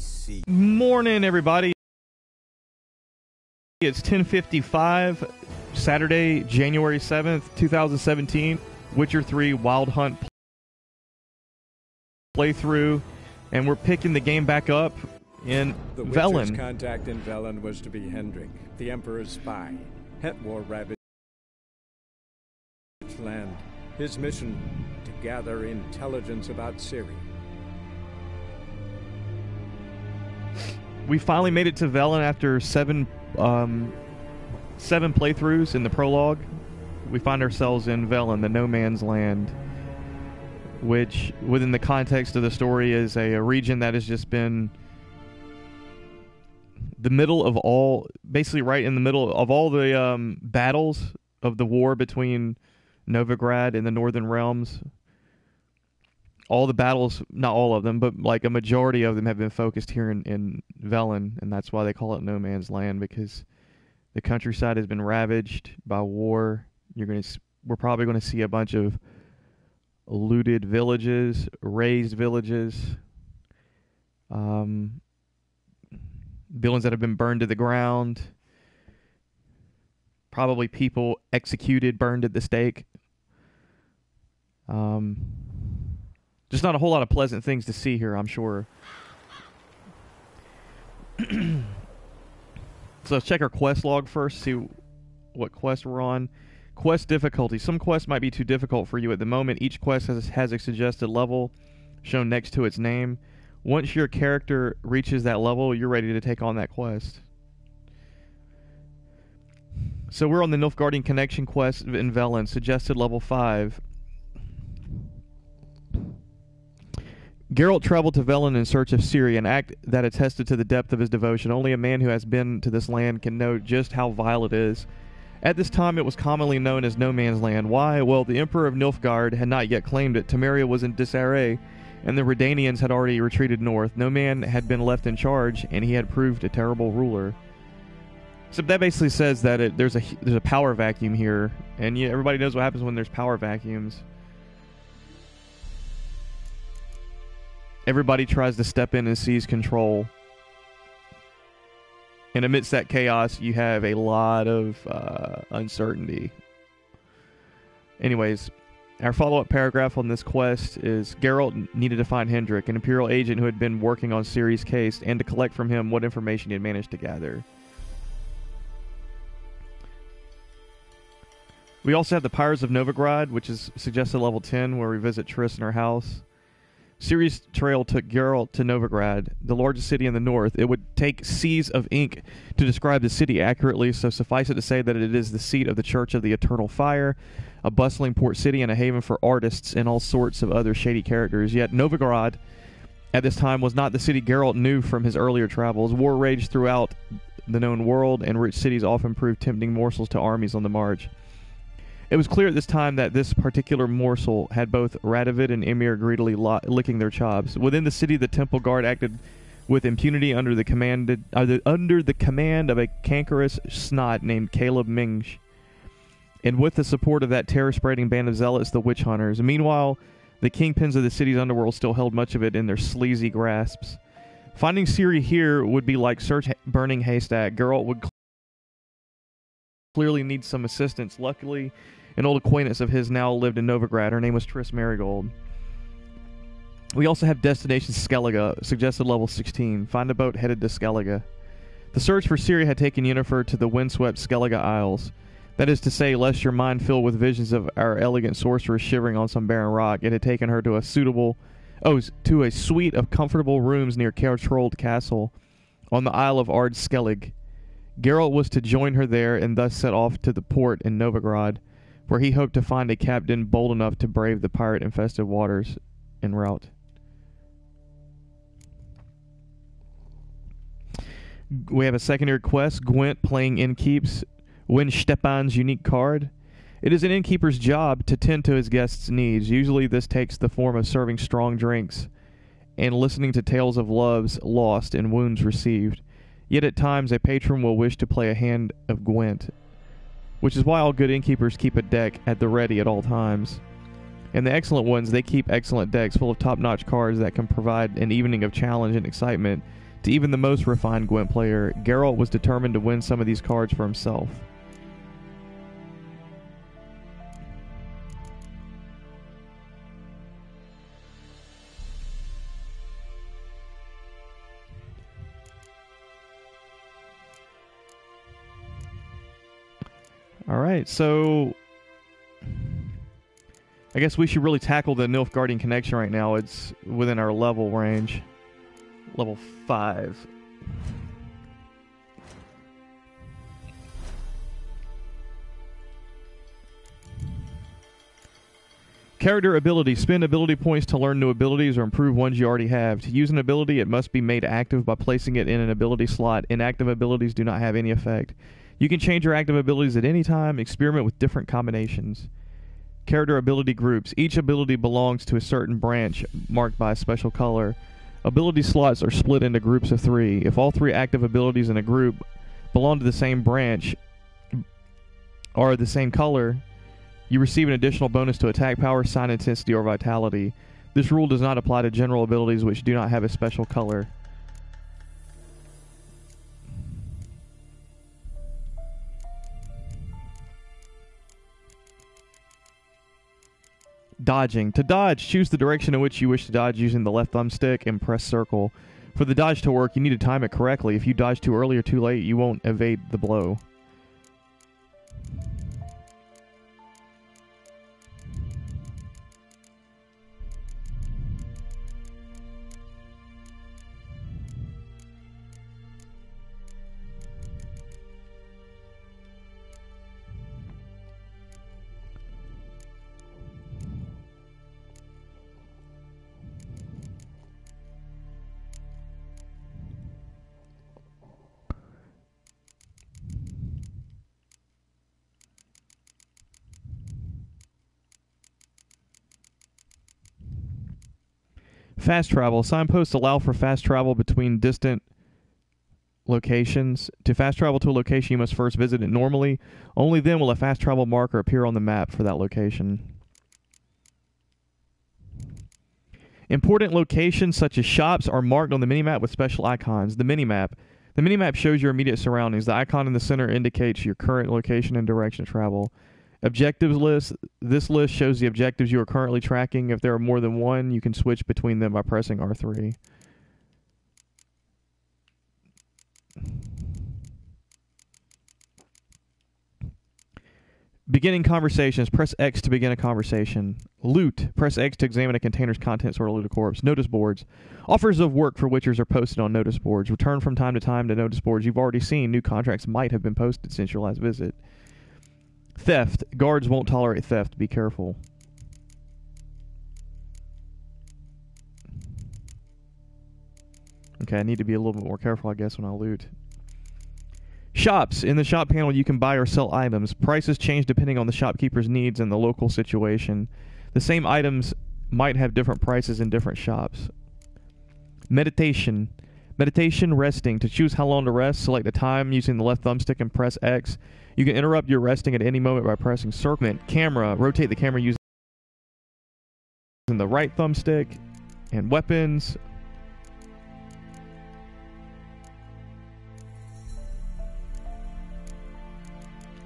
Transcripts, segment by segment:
see. Morning, everybody. It's 10:55, Saturday, January 7th, 2017. Witcher 3 Wild Hunt playthrough, and we're picking the game back up in The Velen. Witcher's contact in Velen was to be Hendrik, the Emperor's spy. Het war ravaged land. His mission, to gather intelligence about Ciri. We finally made it to Velen after seven playthroughs in the prologue. We find ourselves in Velen, the no man's land, which, within the context of the story, is a region that has just been the middle of all, basically right in the middle of all the battles of the war between Novigrad and the Northern Realms. All the battles, not all of them, but like a majority of them have been focused here in Velen, and that's why they call it no man's land, because the countryside has been ravaged by war. We're probably going to see a bunch of looted villages, razed villages, buildings that have been burned to the ground, probably people executed, burned at the stake. Just not a whole lot of pleasant things to see here, I'm sure. So let's check our quest log first, see what quest we're on. Quest difficulty. Some quests might be too difficult for you at the moment. Each quest has a suggested level shown next to its name. Once your character reaches that level, you're ready to take on that quest. So we're on the Nilfgaardian Connection quest in Velen, suggested level 5. Geralt traveled to Velen in search of Ciri, an act that attested to the depth of his devotion. Only a man who has been to this land can know just how vile it is. At this time, it was commonly known as No Man's Land. Why? Well, the Emperor of Nilfgaard had not yet claimed it. Temeria was in disarray, and the Redanians had already retreated north. No man had been left in charge, and he had proved a terrible ruler. So that basically says that there's a power vacuum here, and everybody knows what happens when there's power vacuums. Everybody tries to step in and seize control. And amidst that chaos, you have a lot of uncertainty. Anyways, our follow-up paragraph on this quest is Geralt needed to find Hendrik, an Imperial agent who had been working on Ciri's case, and to collect from him what information he had managed to gather. We also have the Pyres of Novigrad, which is suggested level 10, where we visit Triss in her house. Ciri's trail took Geralt to Novigrad, the largest city in the north. It would take seas of ink to describe the city accurately, so suffice it to say that it is the seat of the Church of the Eternal Fire, a bustling port city and a haven for artists and all sorts of other shady characters. Yet Novigrad, at this time, was not the city Geralt knew from his earlier travels. War raged throughout the known world, and rich cities often proved tempting morsels to armies on the march. It was clear at this time that this particular morsel had both Radovid and Emir greedily licking their chops. Within the city, the Temple Guard acted with impunity under the command of a cankerous snot named Caleb Minge, and with the support of that terror-spreading band of zealots, the Witch Hunters. Meanwhile, the kingpins of the city's underworld still held much of it in their sleazy grasps. Finding Ciri here would be like burning haystack. Geralt would clearly need some assistance. Luckily, an old acquaintance of his now lived in Novigrad. Her name was Triss Marigold. We also have Destination Skellige, suggested level 16. Find a boat headed to Skellige. The search for Ciri had taken Yennefer to the windswept Skellige Isles. That is to say, lest your mind fill with visions of our elegant sorceress shivering on some barren rock, it had taken her to a suite of comfortable rooms near Kertrold Castle on the Isle of Ard Skellig. Geralt was to join her there and thus set off to the port in Novigrad, where he hoped to find a captain bold enough to brave the pirate-infested waters en route. We have a secondary quest, Gwent playing innkeeps. Win Stepan's unique card. It is an innkeeper's job to tend to his guests' needs. Usually this takes the form of serving strong drinks and listening to tales of loves lost and wounds received. Yet at times a patron will wish to play a hand of Gwent, which is why all good innkeepers keep a deck at the ready at all times. And the excellent ones, they keep excellent decks full of top-notch cards that can provide an evening of challenge and excitement to even the most refined Gwent player, Geralt was determined to win some of these cards for himself. Alright, so I guess we should really tackle the Nilfgaardian connection right now. It's within our level range. Level 5. Character ability. Spend ability points to learn new abilities or improve ones you already have. To use an ability, it must be made active by placing it in an ability slot. Inactive abilities do not have any effect. You can change your active abilities at any time. Experiment with different combinations. Character ability groups. Each ability belongs to a certain branch marked by a special color. Ability slots are split into groups of 3. If all 3 active abilities in a group belong to the same branch or the same color, you receive an additional bonus to attack power, sign intensity, or vitality. This rule does not apply to general abilities which do not have a special color. Dodging. To dodge, choose the direction in which you wish to dodge using the left thumbstick and press circle. For the dodge to work, you need to time it correctly. If you dodge too early or too late, you won't evade the blow. Fast travel. Signposts allow for fast travel between distant locations. To fast travel to a location, you must first visit it normally. Only then will a fast travel marker appear on the map for that location. Important locations such as shops are marked on the minimap with special icons. The minimap. The minimap shows your immediate surroundings. The icon in the center indicates your current location and direction of travel. Objectives list. This list shows the objectives you are currently tracking. If there are more than one, you can switch between them by pressing R3. Beginning conversations. Press X to begin a conversation. Loot. Press X to examine a container's contents or loot a corpse. Notice boards. Offers of work for witchers are posted on notice boards. Return from time to time to notice boards you've already seen. New contracts might have been posted since your last visit. Theft. Guards won't tolerate theft. Be careful. Okay, I need to be a little bit more careful, I guess, when I loot. Shops. In the shop panel, you can buy or sell items. Prices change depending on the shopkeeper's needs and the local situation. The same items might have different prices in different shops. Meditation. Meditation, resting. To choose how long to rest, select a time using the left thumbstick and press X. You can interrupt your resting at any moment by pressing circle. Camera. Rotate the camera using the right thumbstick. And weapons.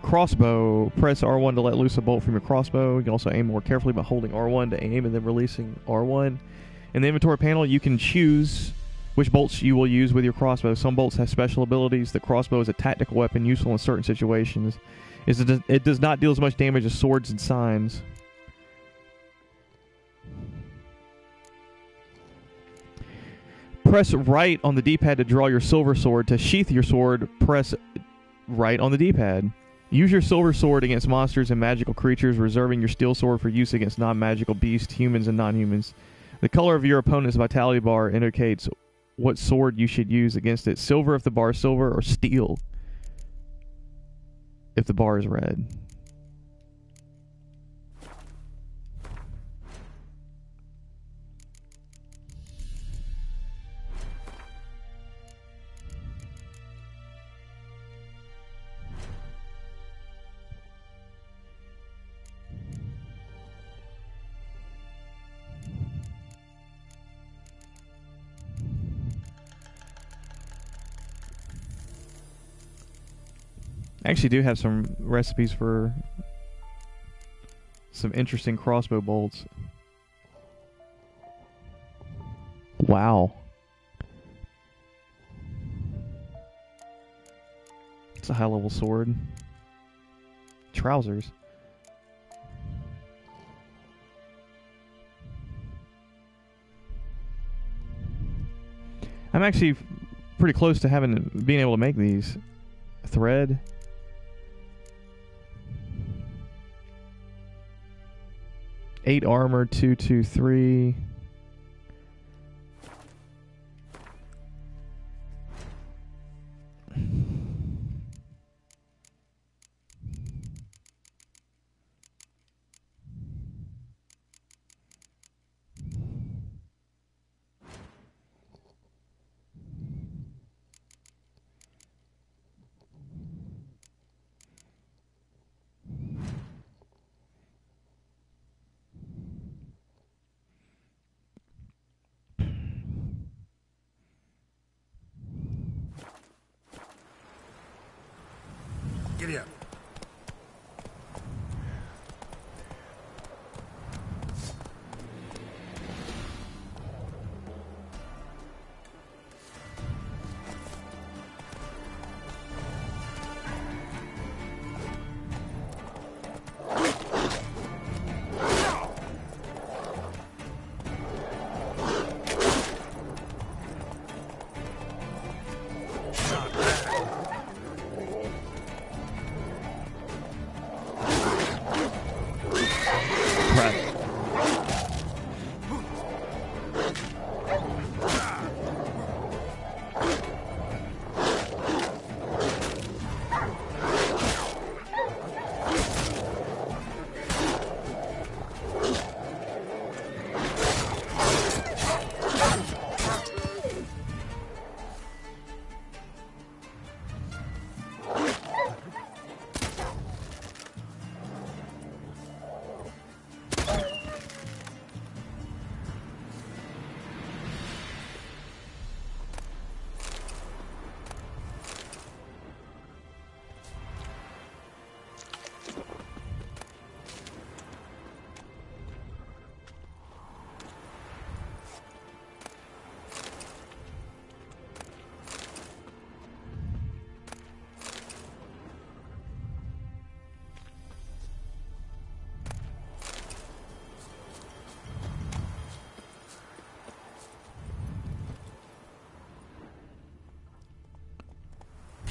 Crossbow. Press R1 to let loose a bolt from your crossbow. You can also aim more carefully by holding R1 to aim and then releasing R1. In the inventory panel, you can choose which bolts you will use with your crossbow. Some bolts have special abilities. The crossbow is a tactical weapon useful in certain situations. It does not deal as much damage as swords and signs. Press right on the D-pad to draw your silver sword. To sheath your sword, press right on the D-pad. Use your silver sword against monsters and magical creatures, reserving your steel sword for use against non-magical beasts, humans, and non-humans. The color of your opponent's vitality bar indicates what sword you should use against it. Silver if the bar is silver, or steel if the bar is red. actually do have some recipes for some interesting crossbow bolts. Wow. It's a high-level sword. Trousers. I'm actually pretty close to being able to make these. Thread. Eight armor, 223. Giddy up.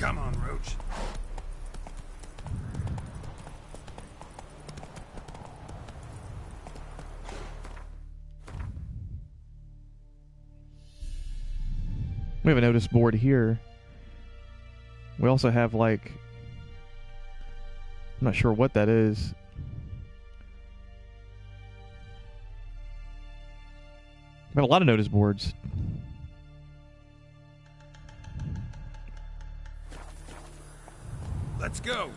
Come on, Roach. We have a notice board here. We also have, like, I'm not sure what that is. We have a lot of notice boards. Let's go.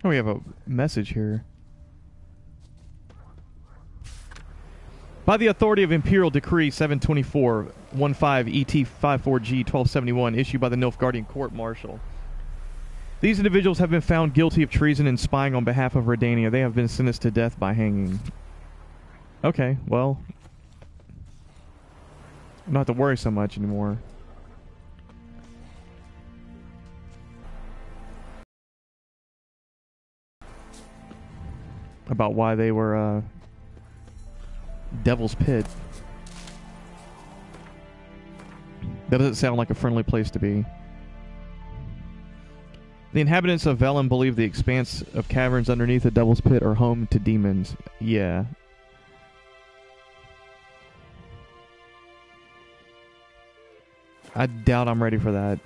Oh, we have a message here. By the authority of Imperial Decree 724-15 ET 54G 1271, issued by the Nilfgaardian Court Martial, these individuals have been found guilty of treason and spying on behalf of Redania. They have been sentenced to death by hanging. Okay, well, I don't have to worry so much anymore. About why they were Devil's Pit. That doesn't sound like a friendly place to be. The inhabitants of Velen believe the expanse of caverns underneath the Devil's Pit are home to demons. Yeah. I doubt I'm ready for that.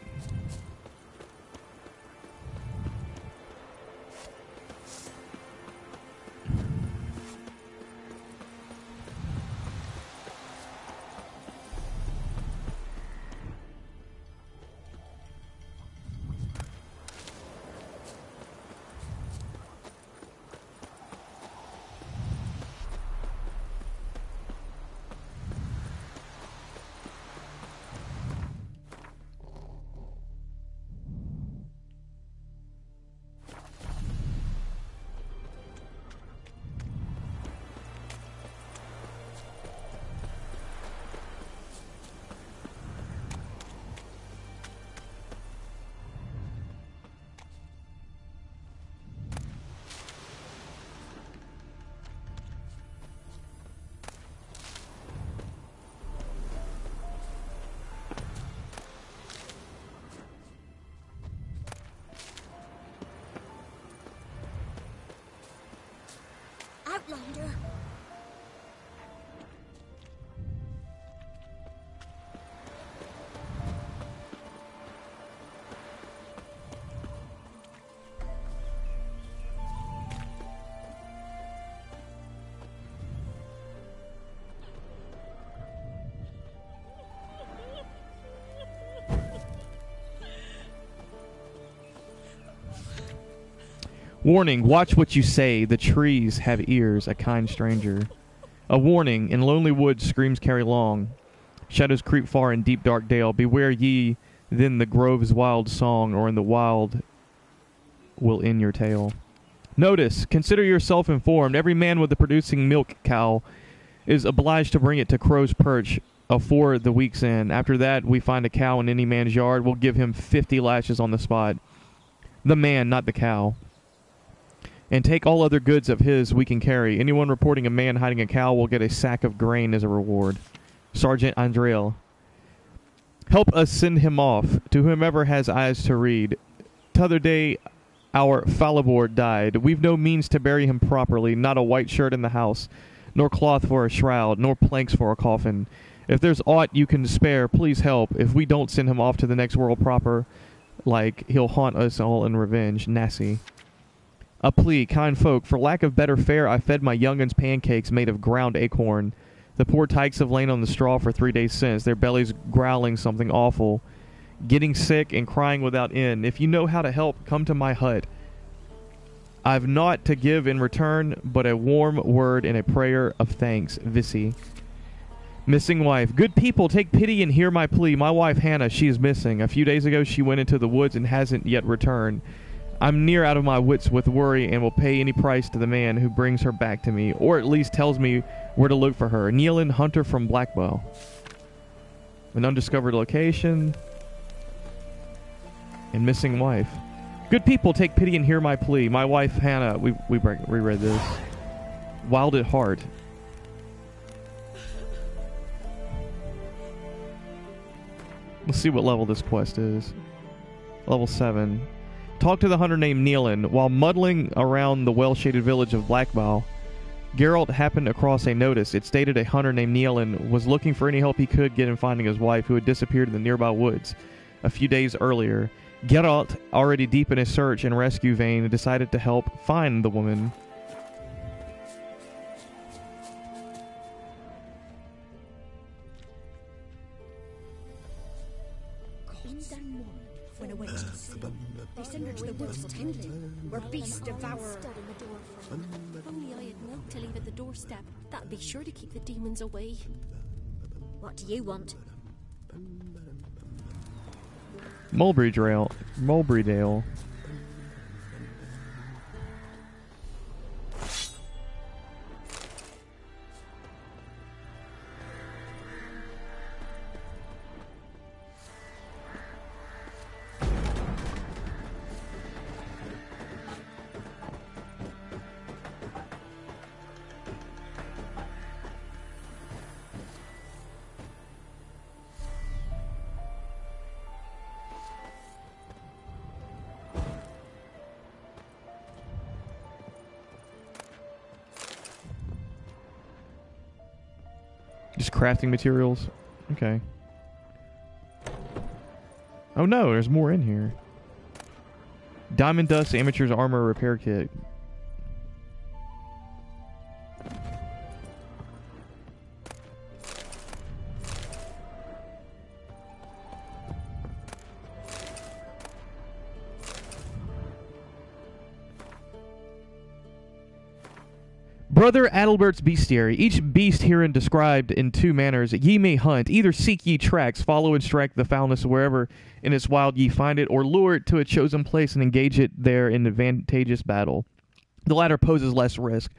Outlander. Warning, watch what you say. The trees have ears, a kind stranger. A warning, in lonely woods screams carry long. Shadows creep far in deep dark dale. Beware ye then the grove's wild song, or in the wild will end your tale. Notice, consider yourself informed. Every man with a producing milk cow is obliged to bring it to Crow's Perch afore the week's end. After that, we find a cow in any man's yard. We'll give him 50 lashes on the spot. The man, not the cow. And take all other goods of his we can carry. Anyone reporting a man hiding a cow will get a sack of grain as a reward. Sergeant Andreel. Help us send him off to whomever has eyes to read. T'other day our Falibor died. We've no means to bury him properly, not a white shirt in the house, nor cloth for a shroud, nor planks for a coffin. If there's aught you can spare, please help. If we don't send him off to the next world proper, like he'll haunt us all in revenge. Nassie. A plea, kind folk, for lack of better fare, I fed my young'uns pancakes made of ground acorn. The poor tykes have lain on the straw for 3 days since, their bellies growling something awful, getting sick and crying without end. If you know how to help, come to my hut. I've naught to give in return, but a warm word and a prayer of thanks. Vissy. Missing wife. Good people, take pity and hear my plea. My wife, Hannah, she is missing. A few days ago she went into the woods and hasn't yet returned. I'm near out of my wits with worry and will pay any price to the man who brings her back to me, or at least tells me where to look for her. Nealon, hunter from Blackbow. An undiscovered location. And missing wife. Good people, take pity and hear my plea. My wife, Hannah, we reread this. Wild at heart. Let's see what level this quest is. Level 7. Talk to the hunter named Nealon. While muddling around the well-shaded village of Blackbow, Geralt happened across a notice. It stated a hunter named Nealon was looking for any help he could get in finding his wife, who had disappeared in the nearby woods a few days earlier. Geralt, already deep in his search and rescue vein, decided to help find the woman. When I went to see them, they sent her to the woods tending, where beasts devour. If only I had milk to leave at the doorstep, that'd be sure to keep the demons away. What do you want? Mulberrydale. Just crafting materials. Okay. Oh no, there's more in here. Diamond Dust Amateur's Armor Repair Kit. Brother Adalbert's Bestiary. Each beast herein described in two manners ye may hunt. Either seek ye tracks, follow and strike the foulness wherever in its wild ye find it, or lure it to a chosen place and engage it there in advantageous battle. The latter poses less risk,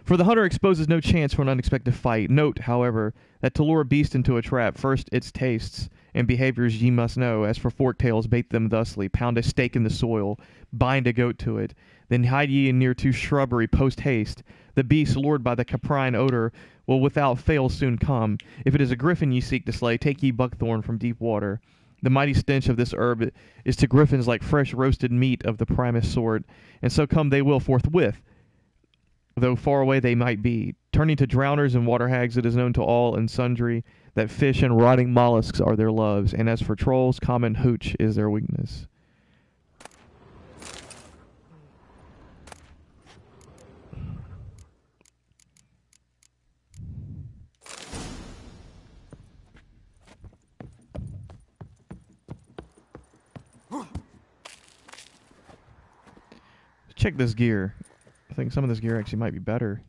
for the hunter exposes no chance for an unexpected fight. Note, however, that to lure a beast into a trap, first its tastes and behaviors ye must know. As for forktails, bait them thusly. Pound a stake in the soil, bind a goat to it, then hide ye in near to shrubbery post-haste. The beast, lured by the caprine odor, will without fail soon come. If it is a griffin ye seek to slay, take ye buckthorn from deep water. The mighty stench of this herb is to griffins like fresh roasted meat of the primest sort, and so come they will forthwith, though far away they might be. Turning to drowners and water hags, it is known to all and sundry that fish and rotting mollusks are their loves, and as for trolls, common hooch is their weakness. Check this gear. I think some of this gear actually might be better.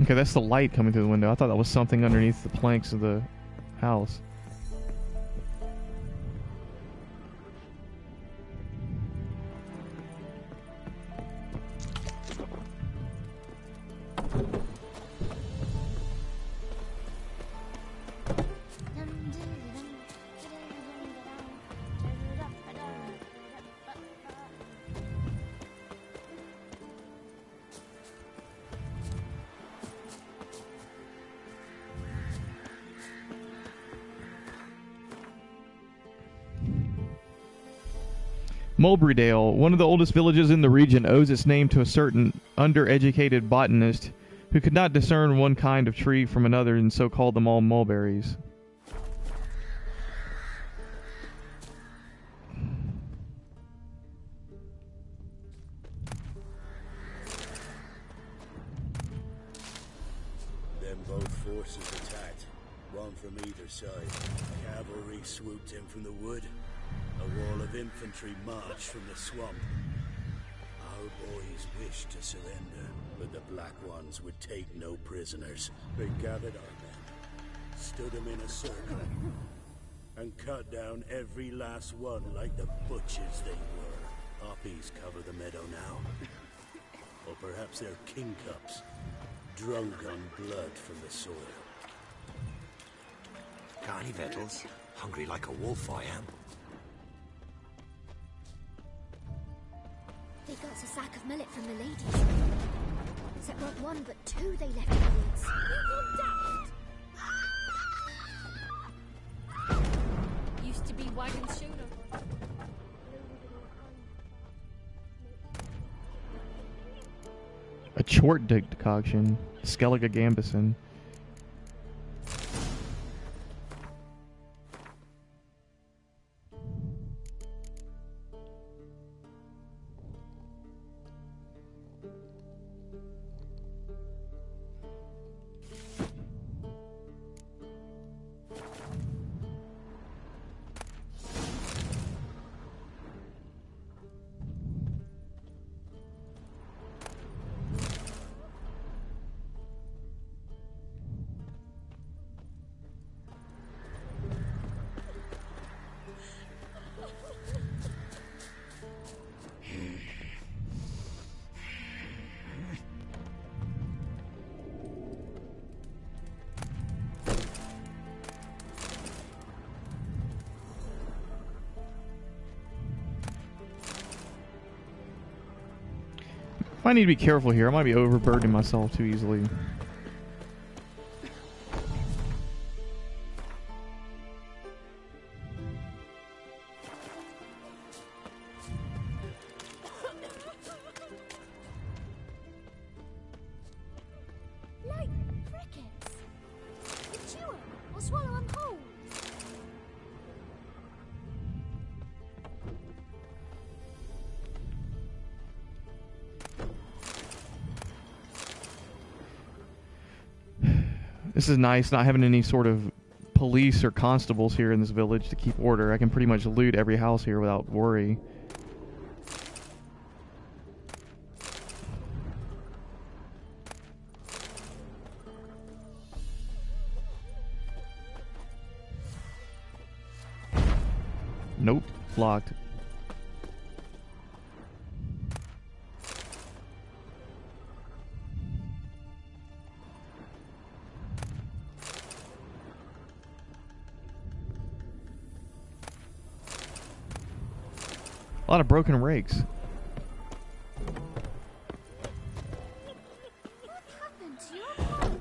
Okay, that's the light coming through the window. I thought that was something underneath the planks of the house. Mulberrydale, one of the oldest villages in the region, owes its name to a certain undereducated botanist who could not discern one kind of tree from another and so called them all mulberries. Then both forces attacked, one from either side. Cavalry swooped in from the wood. A wall of infantry marched from the swamp. Our boys wished to surrender, but the Black Ones would take no prisoners. They gathered our men, stood them in a circle, and cut down every last one like the butchers they were. Poppies cover the meadow now. Or perhaps they're kingcups, drunk on blood from the soil. Got any victuals? Hungry like a wolf I am. They got a sack of millet from the ladies. Except not one, but two they left in the woods. wagon's shoulder. A chort decoction. Skellige gambison. I need to be careful here. I might be overburdening myself too easily. Like crickets. You chew 'em or swallow 'em whole. This is nice, not having any sort of police or constables here in this village to keep order. I can pretty much loot every house here without worry. Nope, locked. A lot of broken rakes. What happened to your bug?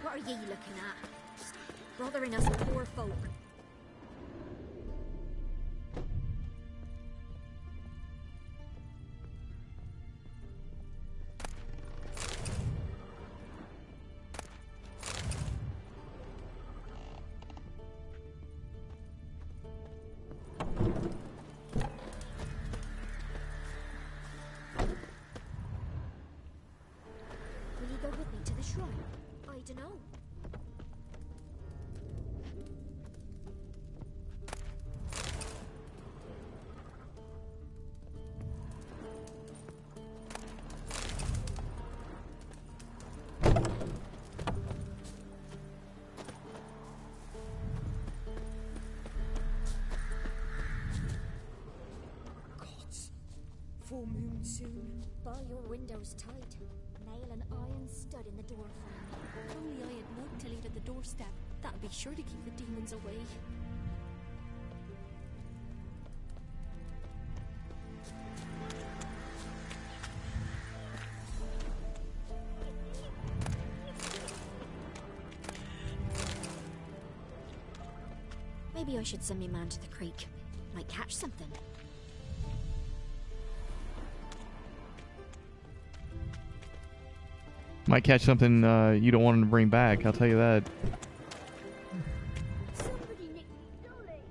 What are ye looking at? Just bothering us poor folk. Will you go with me to the shrine? I dunno. Gods. Full moon soon. Bar your windows tight. Nail an iron stud in the door frame. If only I had milk to leave at the doorstep. That'd be sure to keep the demons away. Maybe I should send me man to the creek. Might catch something. Might catch something you don't want him to bring back, I'll tell you that. Somebody nicked me dolly.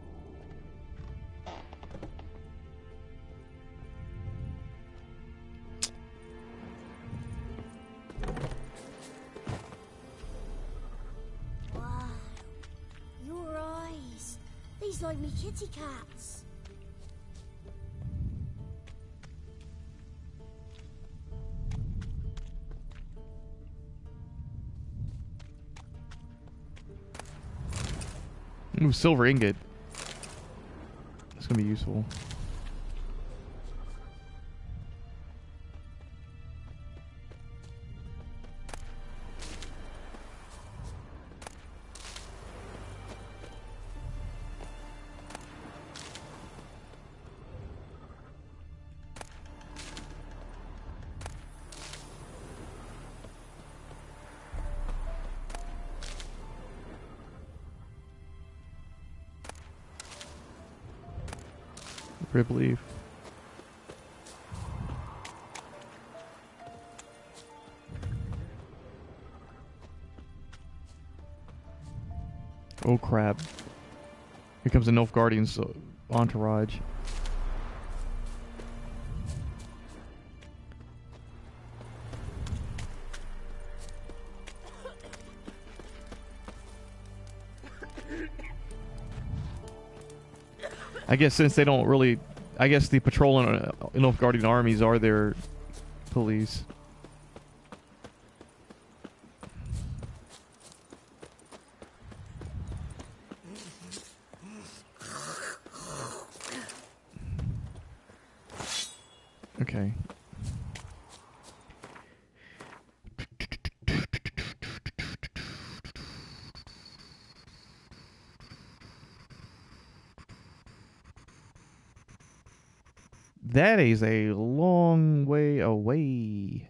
Wow. Your eyes. These like me kitty cats. Ooh, silver ingot. That's gonna be useful. Rib leaf. Oh crap. Here comes the Nilfgaardian's entourage. I guess since they don't really... I guess the patrol and Nilfgaardian armies are their police. Okay. That is a long way away.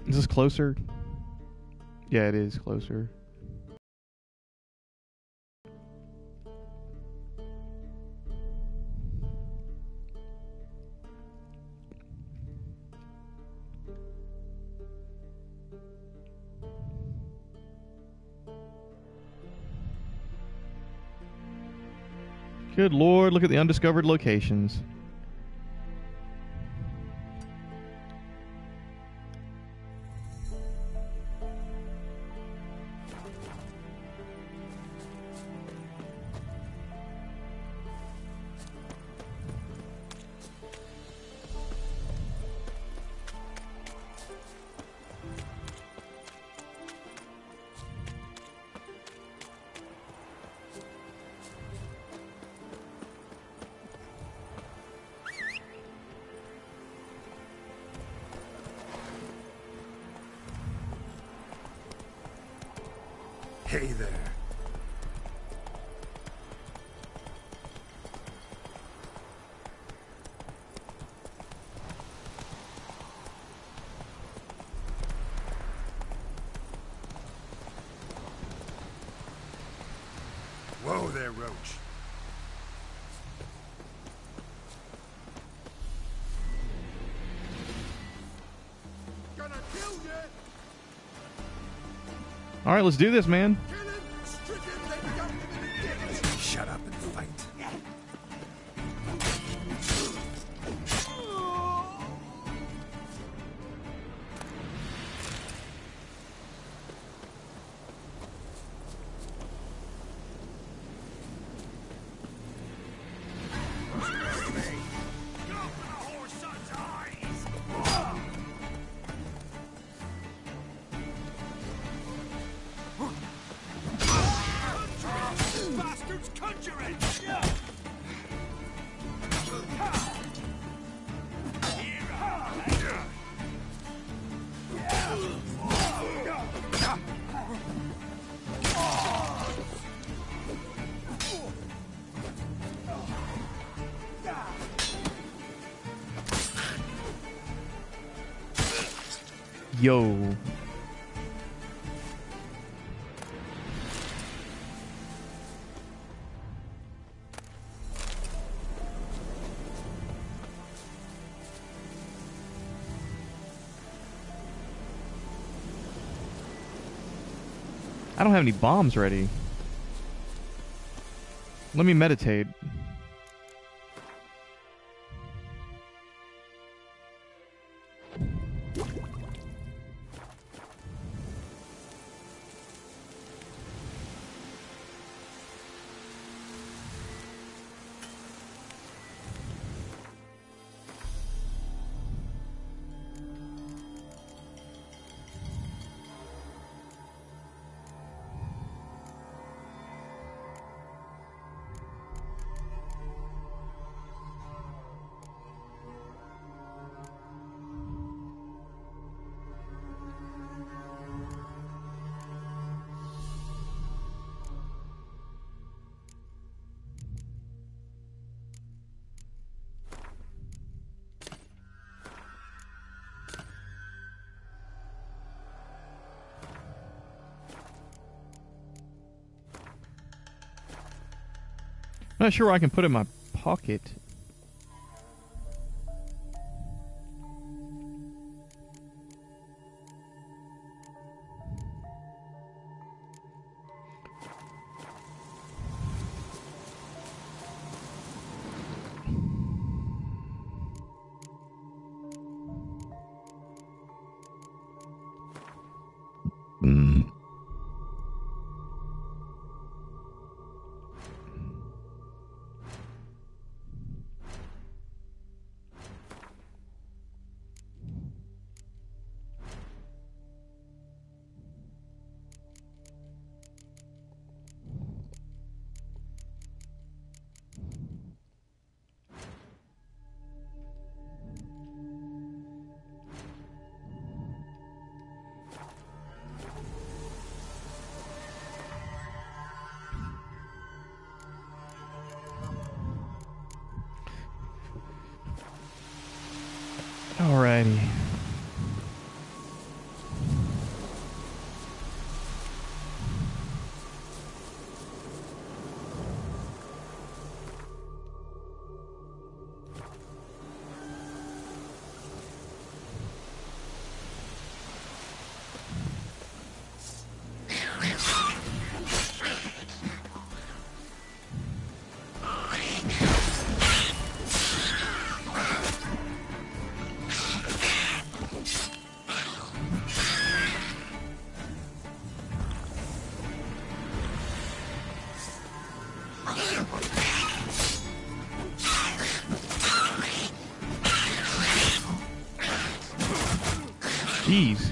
Is this closer? Yeah, it is closer. Good Lord, look at the undiscovered locations. Hey there. Whoa there, Roach. Gonna kill you. All right, let's do this, man. Shut up and fight. Yo. I don't have any bombs ready. Let me meditate. I'm not sure where I can put it in my pocket. Alrighty. Jeez.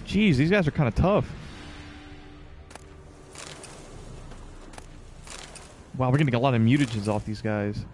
Jeez, these guys are kind of tough. Wow, we're getting a lot of mutagens off these guys.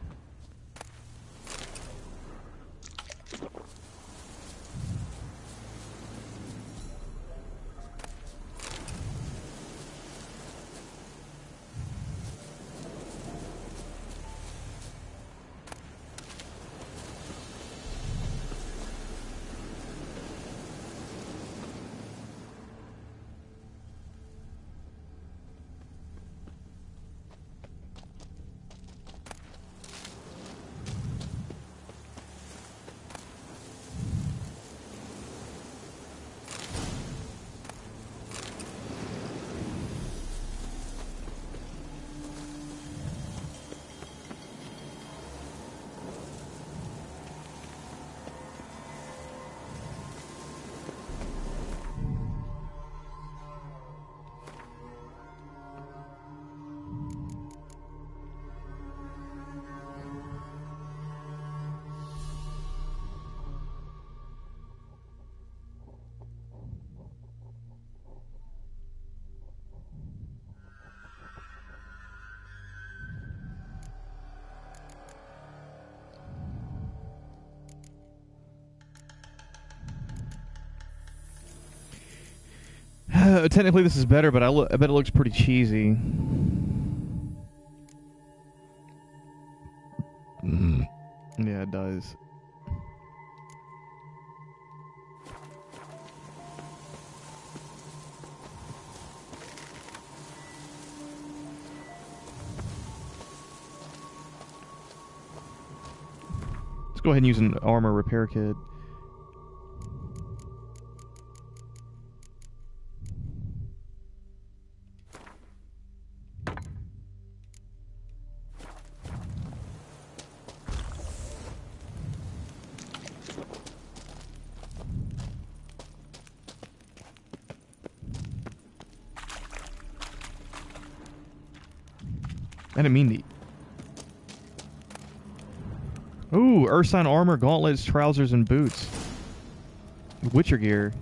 Technically this is better, but I bet it looks pretty cheesy. Yeah, it does. Let's go ahead and use an armor repair kit. I didn't mean to. Ooh, Ursine armor, gauntlets, trousers, and boots. Witcher gear.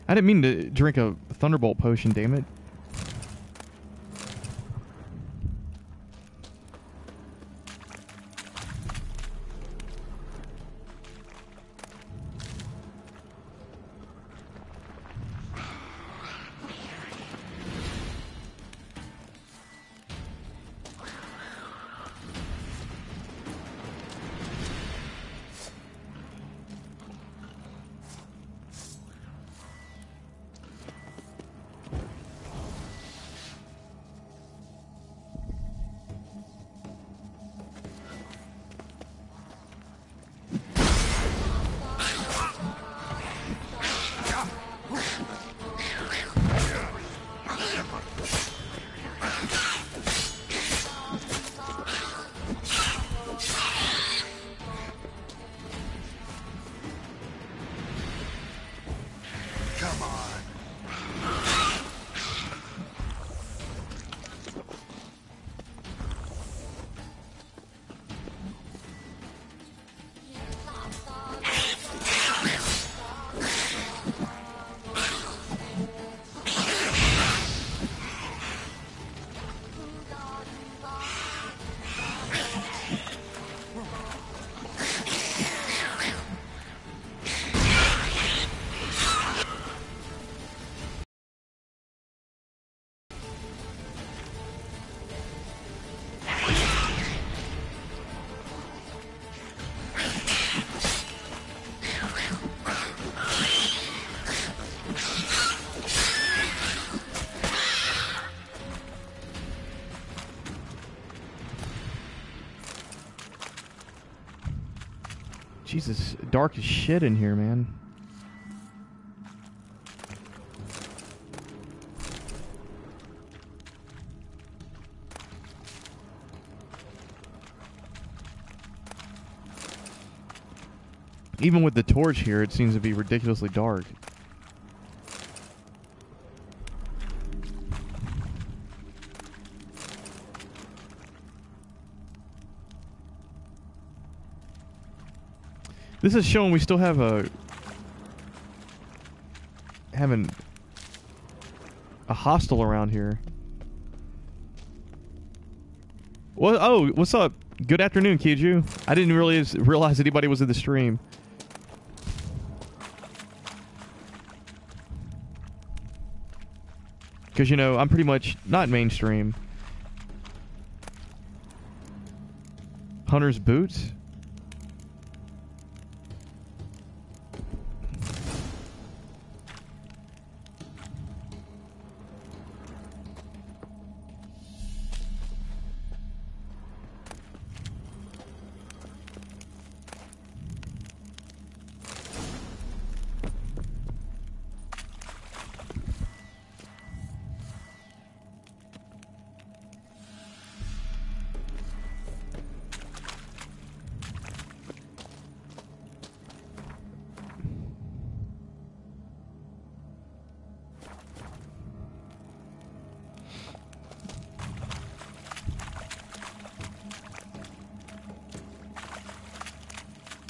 I didn't mean to drink a Thunderbolt potion, damn it. Jesus, dark as shit in here, man. Even with the torch here, it seems to be ridiculously dark. This is showing we still have having a hostel around here. Well, oh, what's up? Good afternoon, Kiju. I didn't really realize anybody was in the stream. Because, you know, I'm pretty much not mainstream. Hunter's boots?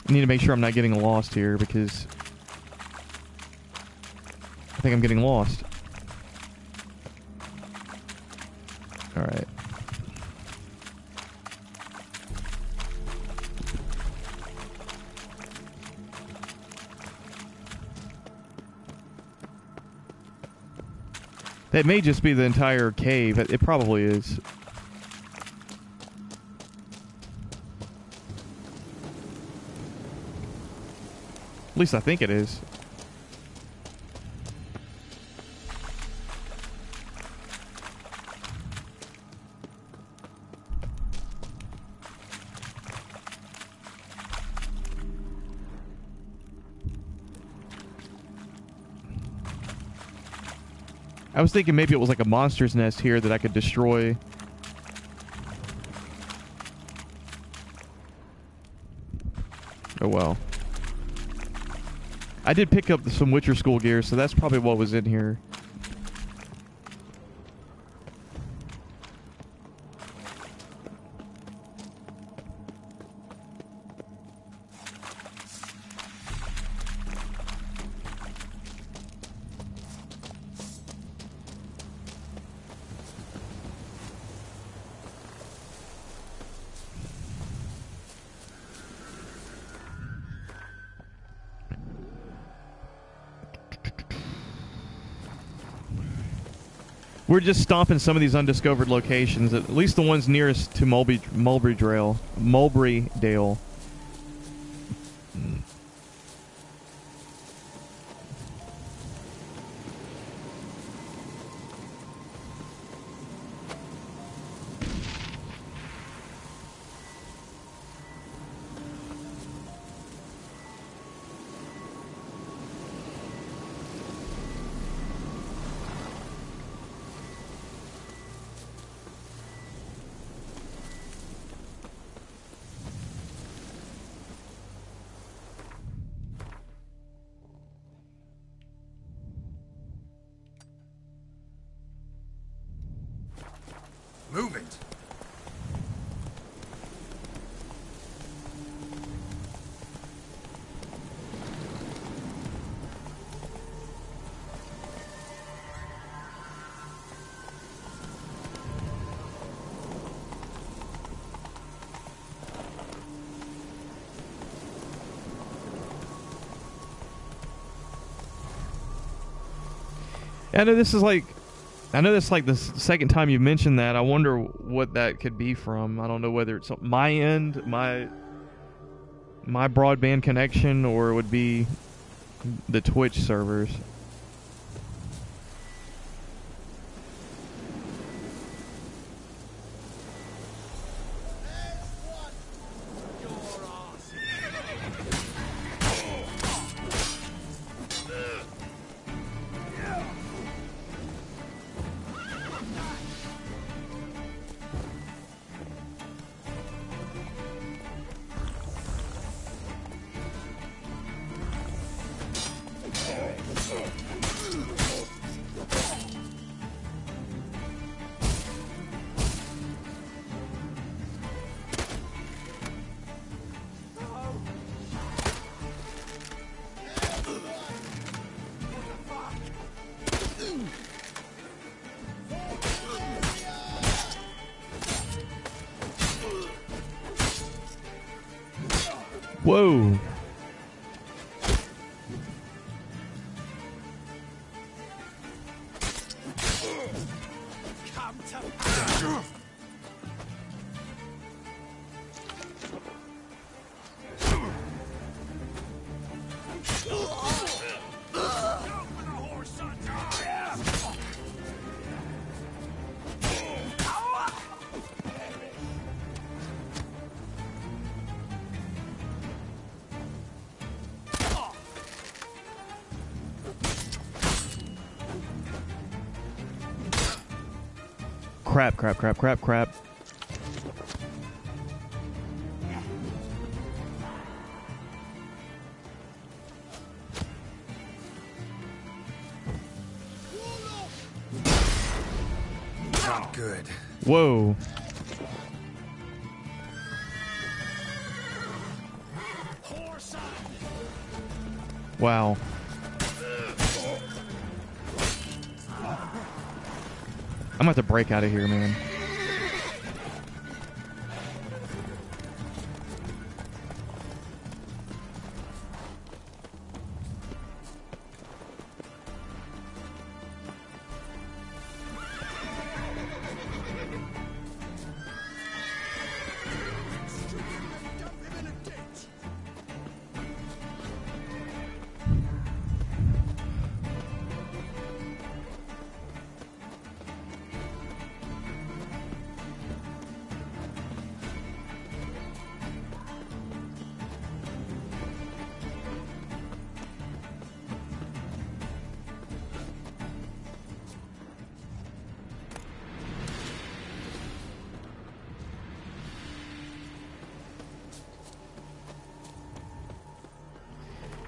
I need to make sure I'm not getting lost here because I think I'm getting lost. Alright. That may just be the entire cave. It probably is. At least I think it is. I was thinking maybe it was like a monster's nest here that I could destroy. Oh well. I did pick up some Witcher school gear, so that's probably what was in here. We're just stomping some of these undiscovered locations, at least the ones nearest to Mulberrydale. Move it. I know that's like the second time you've mentioned that. I wonder what that could be from. I don't know whether it's my end, my broadband connection, or it would be the Twitch servers. Whoa. Crap. Not good. Whoa. Wow. I'm about to break out of here, man.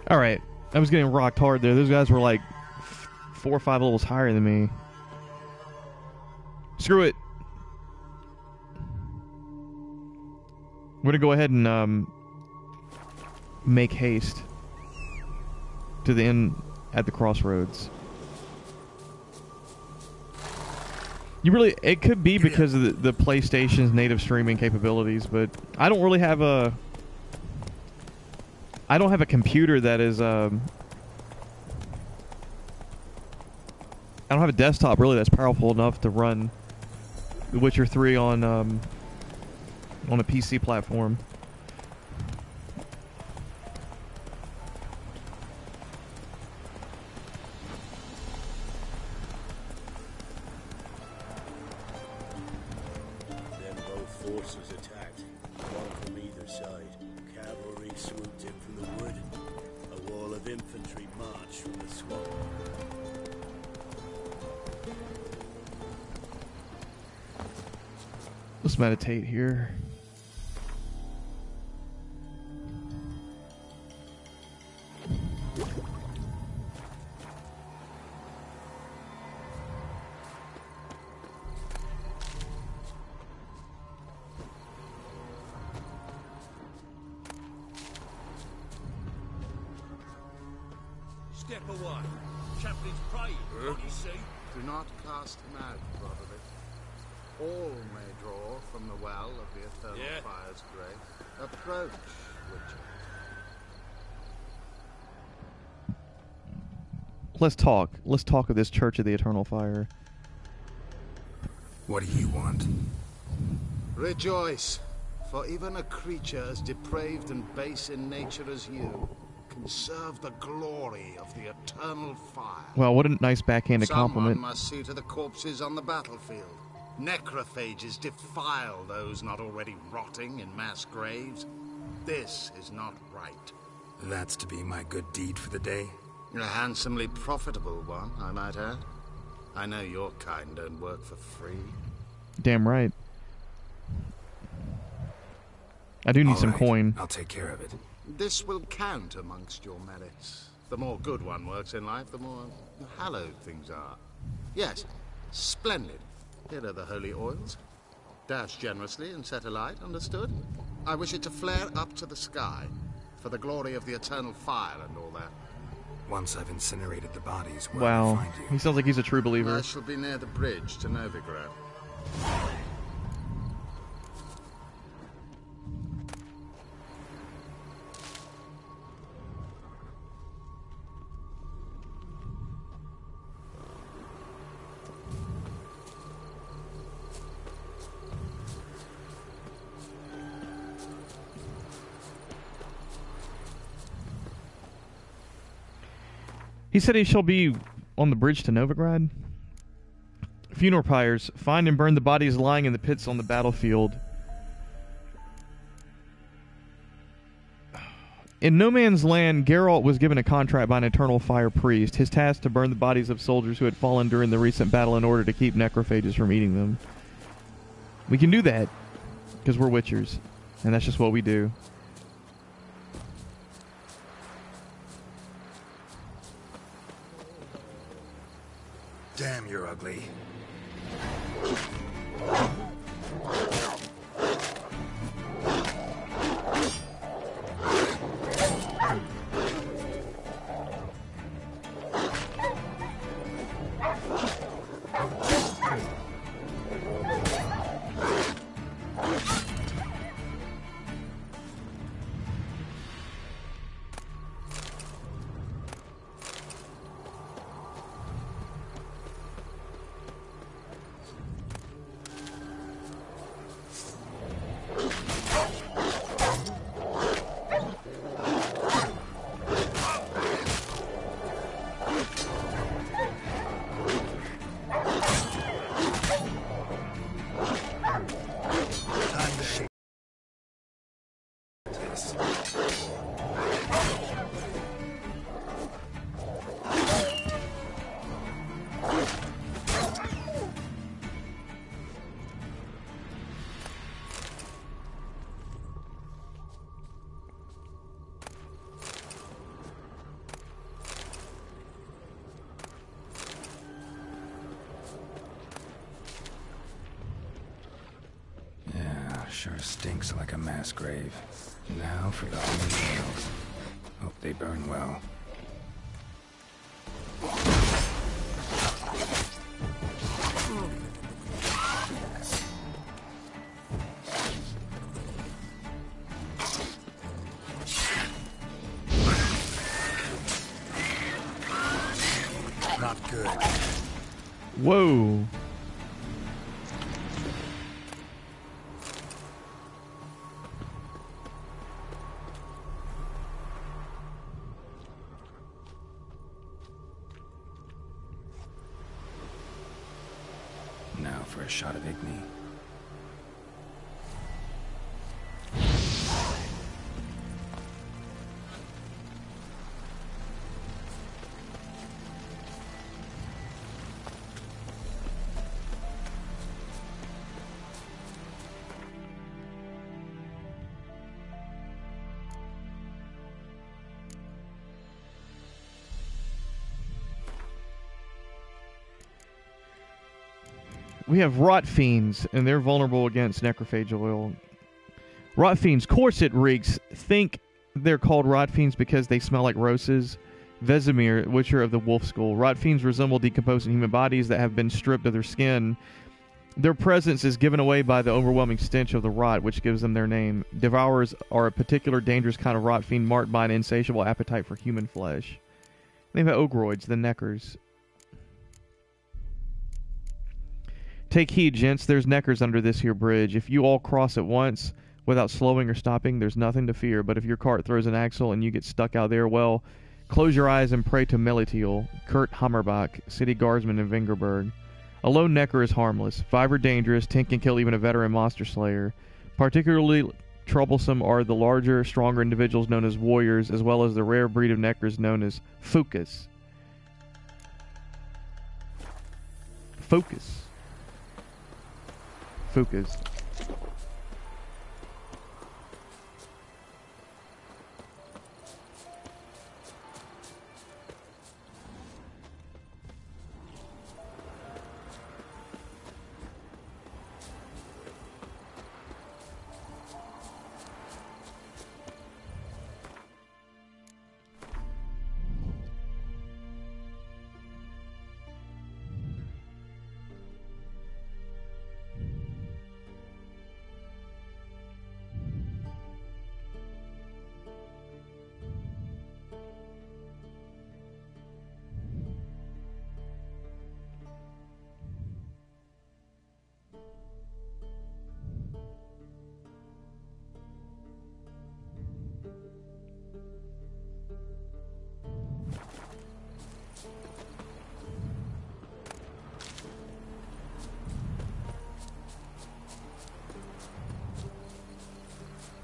All right. I was getting rocked hard there. Those guys were like 4 or 5 levels higher than me. Screw it. We're gonna go ahead and make haste to the inn at the crossroads. It could be because of the PlayStation's native streaming capabilities, but I don't really have a computer that is I don't have a desktop really that's powerful enough to run The Witcher 3 on a PC platform. Then both forces attacked, one from either side. Cavalry swooped in from the wood. A wall of infantry marched from the swamp. Let's meditate here. Step away. Chaplain's praying. What do you see? Do not cast him out, Roderick. All may draw from the well of the Eternal Fire's grace. Approach, Witcher. Let's talk. Let's talk of this Church of the Eternal Fire. What do you want? Rejoice, for even a creature as depraved and base in nature as you can serve the glory of the Eternal Fire. Well, what a nice backhanded compliment. Someone must see to the corpses on the battlefield. Necrophages defile those not already rotting in mass graves. This is not right. That's to be my good deed for the day? A handsomely profitable one, I might add. I know your kind don't work for free. Damn right. I do need some coin. I'll take care of it. This will count amongst your merits. The more good one works in life, the more hallowed things are. Yes, splendid. Here are the holy oils. Dash generously and set alight, understood? I wish it to flare up to the sky, for the glory of the Eternal Fire and all that. Once I've incinerated the bodies, where will I find you? He sounds like he's a true believer. I shall be near the bridge to Novigrad. He said he shall be on the bridge to Novigrad. Funeral pyres. Find and burn the bodies lying in the pits on the battlefield. In No Man's Land, Geralt was given a contract by an Eternal Fire priest. His task to burn the bodies of soldiers who had fallen during the recent battle in order to keep necrophages from eating them. We can do that because we're Witchers, and that's just what we do. Damn, you're ugly. sure stinks like a mass grave. Now for the holy oils. Hope they burn well. Not good. Whoa. Now for a shot of Igni. We have rot fiends, and they're vulnerable against necrophage oil. Rot fiends, corset reeks. Think they're called rot fiends because they smell like roses. Vesemir, which are of the wolf skull. Rot fiends resemble decomposing human bodies that have been stripped of their skin. Their presence is given away by the overwhelming stench of the rot, which gives them their name. Devourers are a particular dangerous kind of rot fiend marked by an insatiable appetite for human flesh. They have ogroids, the neckers. Take heed, gents. There's neckers under this here bridge. If you all cross at once without slowing or stopping, there's nothing to fear. But if your cart throws an axle and you get stuck out there, well, close your eyes and pray to Melitiel, Kurt Hammerbach, city guardsman in Vingerberg. A lone necker is harmless. 5 are dangerous. 10 can kill even a veteran monster slayer. Particularly troublesome are the larger, stronger individuals known as warriors, as well as the rare breed of neckers known as Fucus. Fucus.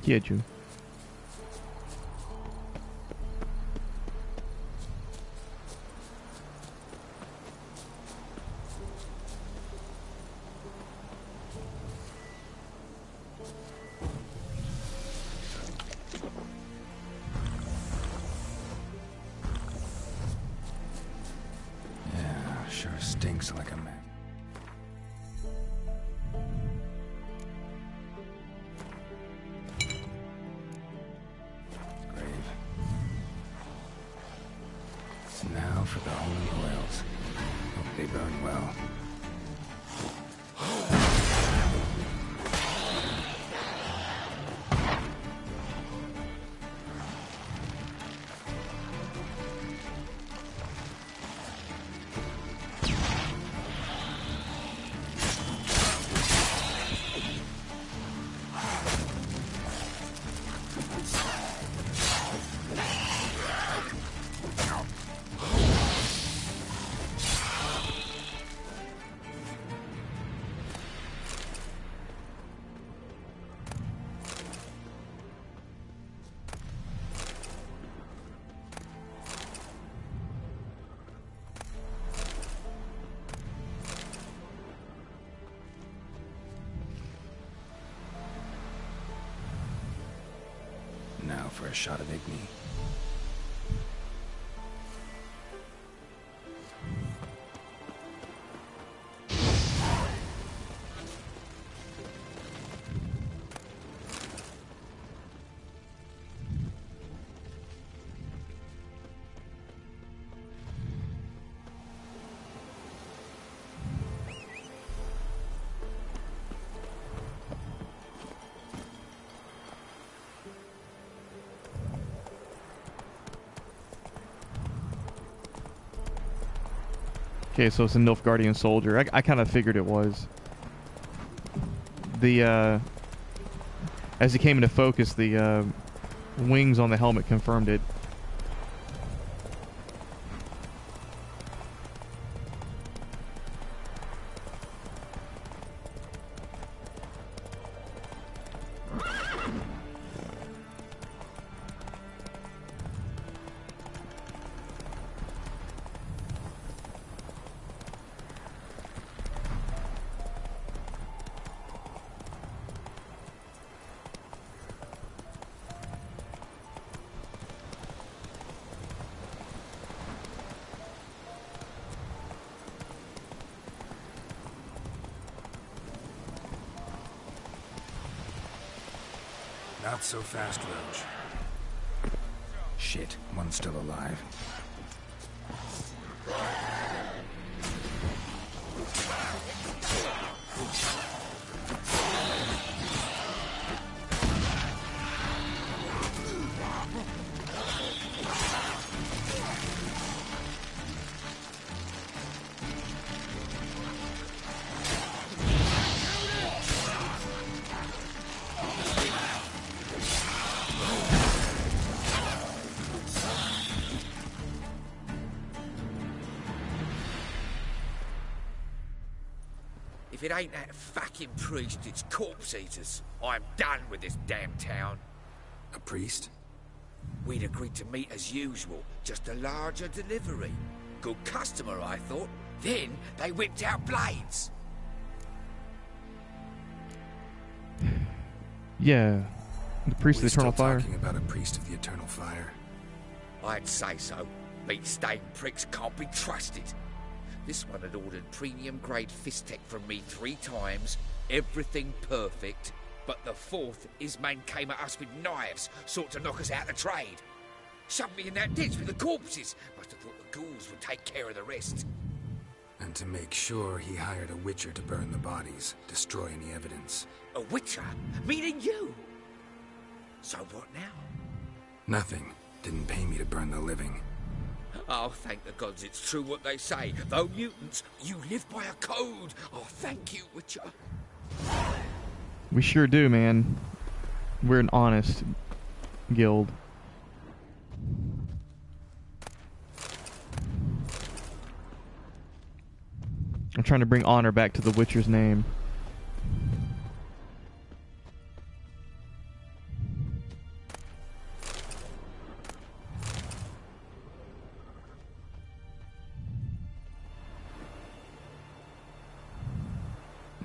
Quieto. Yeah, sure stinks like a man. Now for the holy oils. Hope they burn well. Now for a shot of Igni. Okay, so it's a Nilfgaardian soldier. I kind of figured it was. The as he came into focus, the wings on the helmet confirmed it. Not so fast, Roach. Shit, one's still alive. If it ain't that fucking priest, it's corpse eaters. I'm done with this damn town. A priest? We'd agreed to meet as usual, just a larger delivery. Good customer, I thought. Then they whipped out blades. Yeah, the priest of the Eternal Fire. Talking about a priest of the Eternal Fire. I'd say so. Meat-stained pricks can't be trusted. This one had ordered premium-grade fist tech from me 3 times, everything perfect, but the 4th, his man came at us with knives, sought to knock us out of the trade. Shoved me in that ditch with the corpses. Must have thought the ghouls would take care of the rest. And to make sure, he hired a witcher to burn the bodies, destroy any evidence. A witcher? Meaning you? So what now? Nothing. Didn't pay me to burn the living. Oh, thank the gods it's true what they say. Though mutants, you live by a code. Oh, thank you, Witcher. We sure do, man. We're an honest guild. I'm trying to bring honor back to the Witcher's name.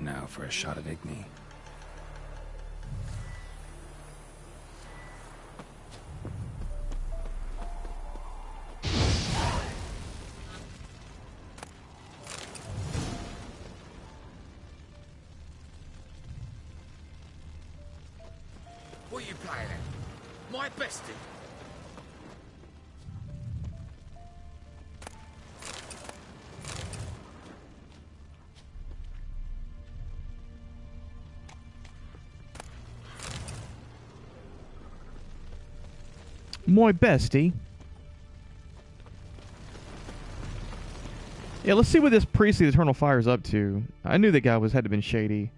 Now for a shot of Igni. What are you playing at? My bestie? My bestie. Yeah, let's see what this priest of the Eternal Fire is up to. I knew that guy had to have been shady.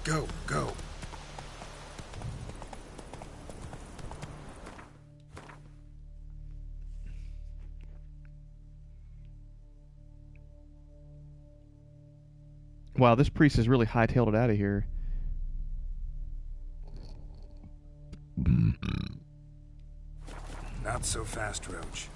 Go, go. Wow, this priest is really hightailed it out of here. Not so fast, Roach.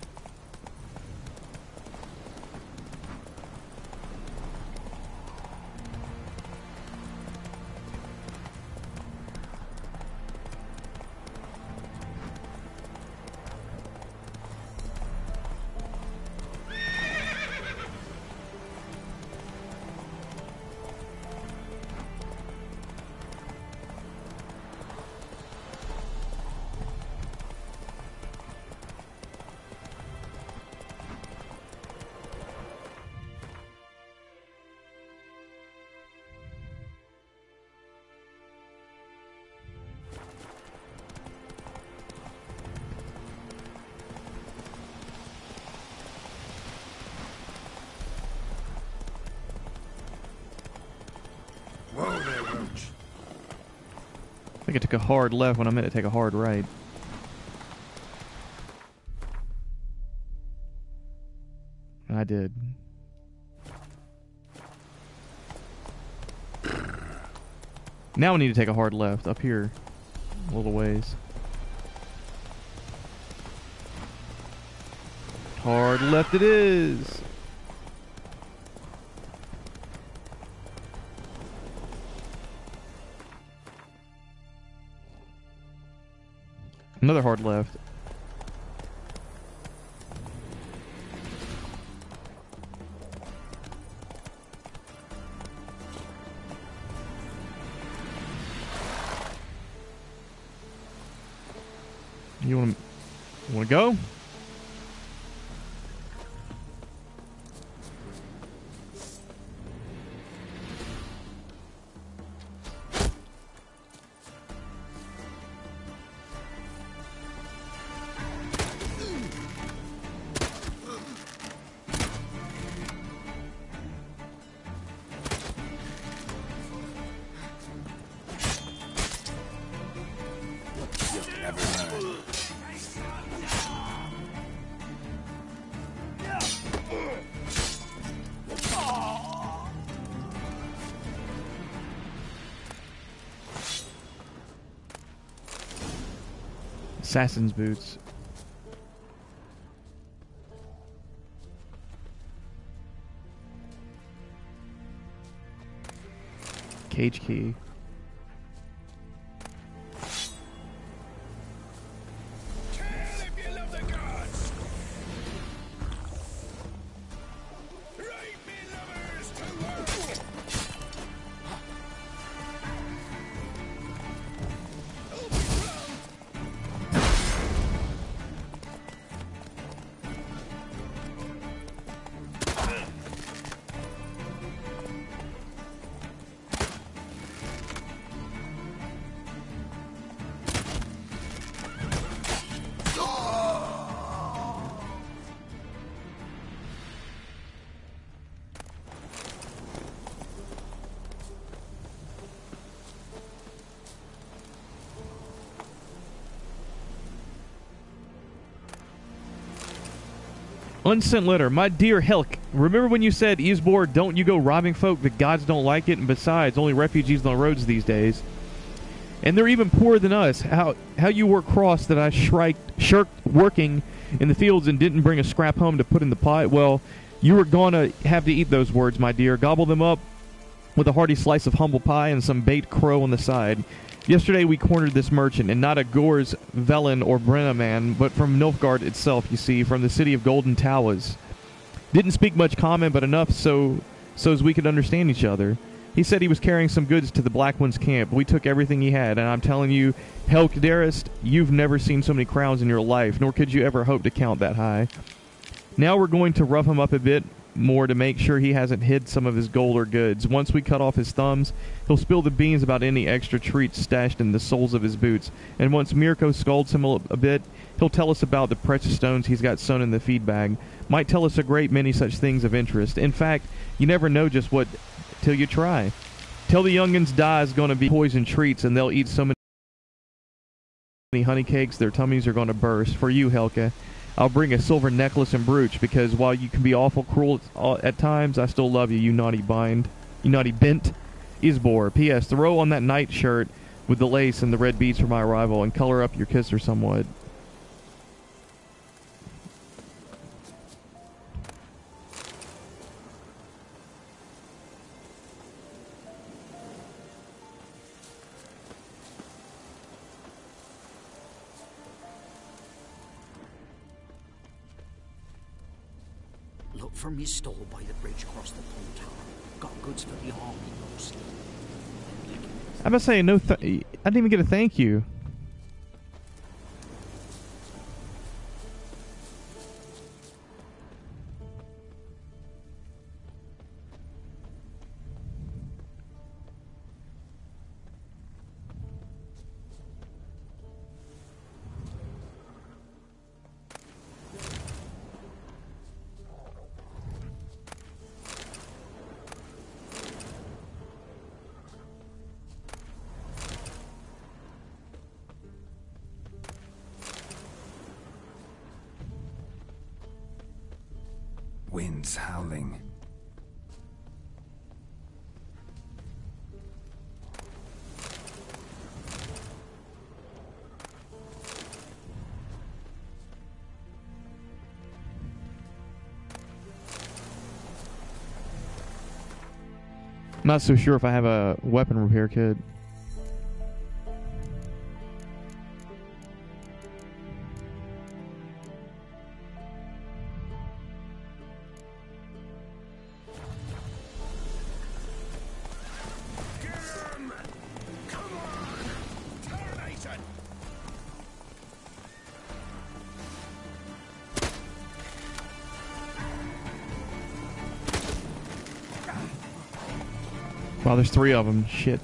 I think I took a hard left when I meant to take a hard right. I did. Now we need to take a hard left up here a little ways. Hard left it is. Another hard left. You want to go? Assassin's boots. Cage key. Unsent letter. My dear Helk, remember when you said, Isbor, don't you go robbing folk? The gods don't like it, and besides, only refugees on the roads these days. And they're even poorer than us. How you were cross that I shirked working in the fields and didn't bring a scrap home to put in the pot? Well, you were gonna have to eat those words, my dear. Gobble them up with a hearty slice of humble pie and some baked crow on the side. Yesterday we cornered this merchant, and not a Gor's, Velen, or Brenna man, but from Nilfgaard itself, you see, from the city of Golden Towers. Didn't speak much common, but enough so as we could understand each other. He said he was carrying some goods to the Black One's camp. We took everything he had, and I'm telling you, Helk dearest, you've never seen so many crowns in your life, nor could you ever hope to count that high. Now we're going to rough him up a bit more to make sure he hasn't hid some of his gold or goods. Once we cut off his thumbs, he'll spill the beans about any extra treats stashed in the soles of his boots. And once Mirko scalds him a bit, he'll tell us about the precious stones he's got sewn in the feed bag. Might tell us a great many such things of interest. In fact, you never know just what till you try. Tell the youngins Die's going to be poison treats, and they'll eat so many honey cakes their tummies are going to burst. For you, Helke, I'll bring a silver necklace and brooch, because while you can be awful cruel at times, I still love you, you naughty bent. Isbor. P.S. Throw on that night shirt with the lace and the red beads for my arrival, and color up your kisser somewhat. Look for me stall by the bridge across the pond tower. Got goods for the army mostly. I must say, I didn't even get a thank you. Winds howling. I'm not so sure if I have a weapon repair kit. Wow, there's 3 of them. Shit.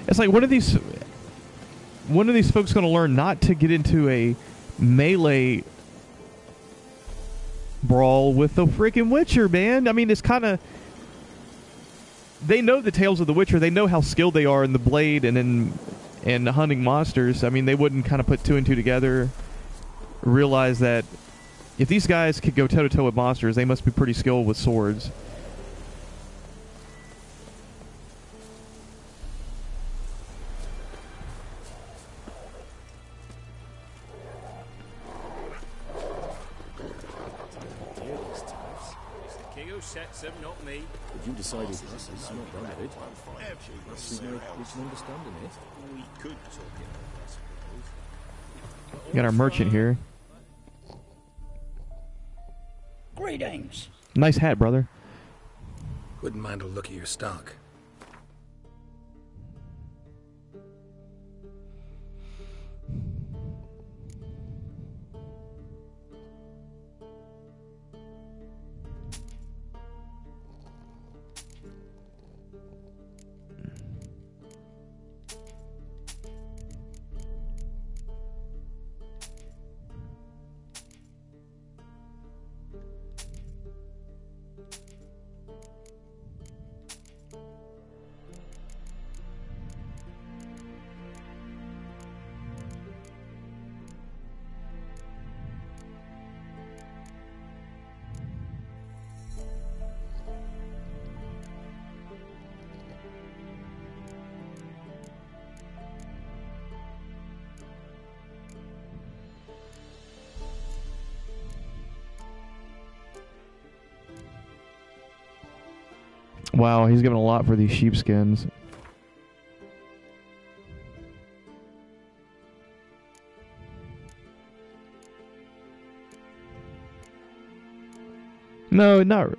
It's like one of these folks going to learn not to get into a melee brawl with the freaking Witcher, man. I mean, it's kind of, they know the tales of the Witcher. They know how skilled they are in the blade and in hunting monsters. I mean, they wouldn't kind of put 2 and 2 together, realize that if these guys could go toe to toe with monsters, they must be pretty skilled with swords. Not me. But you decided this is not done with it. There's no understanding it. We could talk it over, I suppose. Got our merchant here. Greetings. Nice hat, brother. Wouldn't mind a look at your stock. Wow, he's giving a lot for these sheepskins. No, not.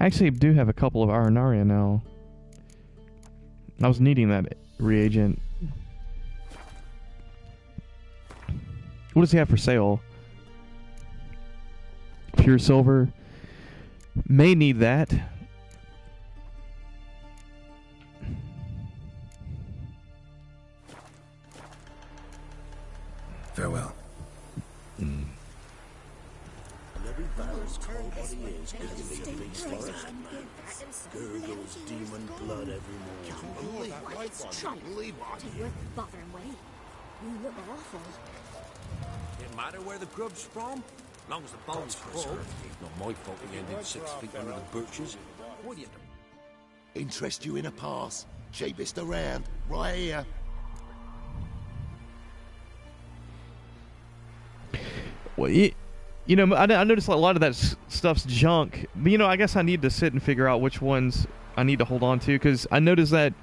I actually do have a couple of Arenaria now. I was needing that reagent. What does he have for sale? Pure silver. May need that. Farewell. Baron's told what he is, could you leave the beast forest? Gurgles demon blood every morning. Can't believe it. Ain't worth bothering with. You look awful. Didn't matter where the grub's from, as long as the bone's full. Not my fault he ended 6 feet under the birches. What do you do? Interest you in a pass? Cheapest around, right here. Well, you know, I noticed a lot of that stuff's junk. But, you know, I guess I need to sit and figure out which ones I need to hold on to, because I noticed that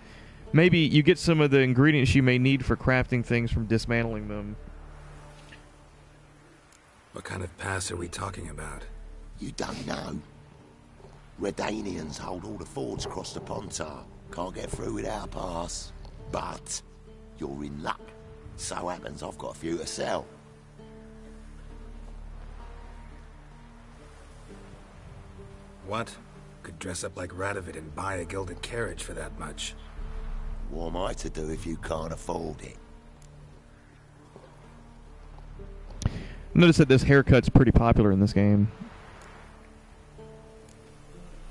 maybe you get some of the ingredients you may need for crafting things from dismantling them. What kind of pass are we talking about? You don't know. Redanians hold all the fords across the Pontar. Can't get through without a pass. But you're in luck. So happens I've got a few to sell. What? Could dress up like Radovid and buy a gilded carriage for that much. What am I to do if you can't afford it? Notice that this haircut's pretty popular in this game.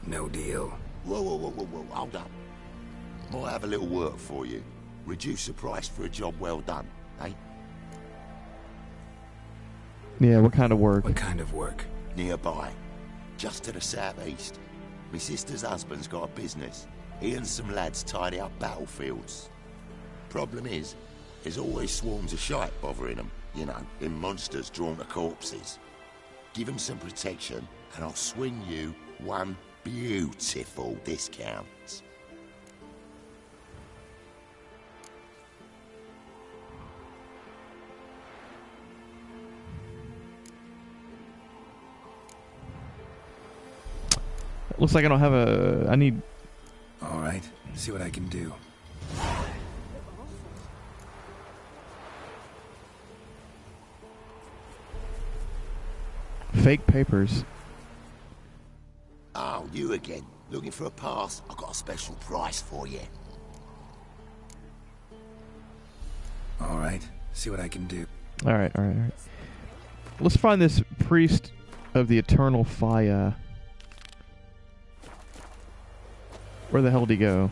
No deal. Whoa, hold up. Might have a little work for you. Reduce the price for a job well done, eh? Yeah, what kind of work? What kind of work? Nearby. Just to the southeast. My sister's husband's got a business. He and some lads tidy up battlefields. Problem is, there's always swarms of shite bothering them. You know, them monsters drawn to corpses. Give them some protection, and I'll swing you one beautiful discount. Looks like I don't have a... I need... Alright, see what I can do. Fake papers. Oh, you again. Looking for a pass? I've got a special price for you. Alright, see what I can do. Alright. Let's find this priest of the eternal fire. Where the hell did he go?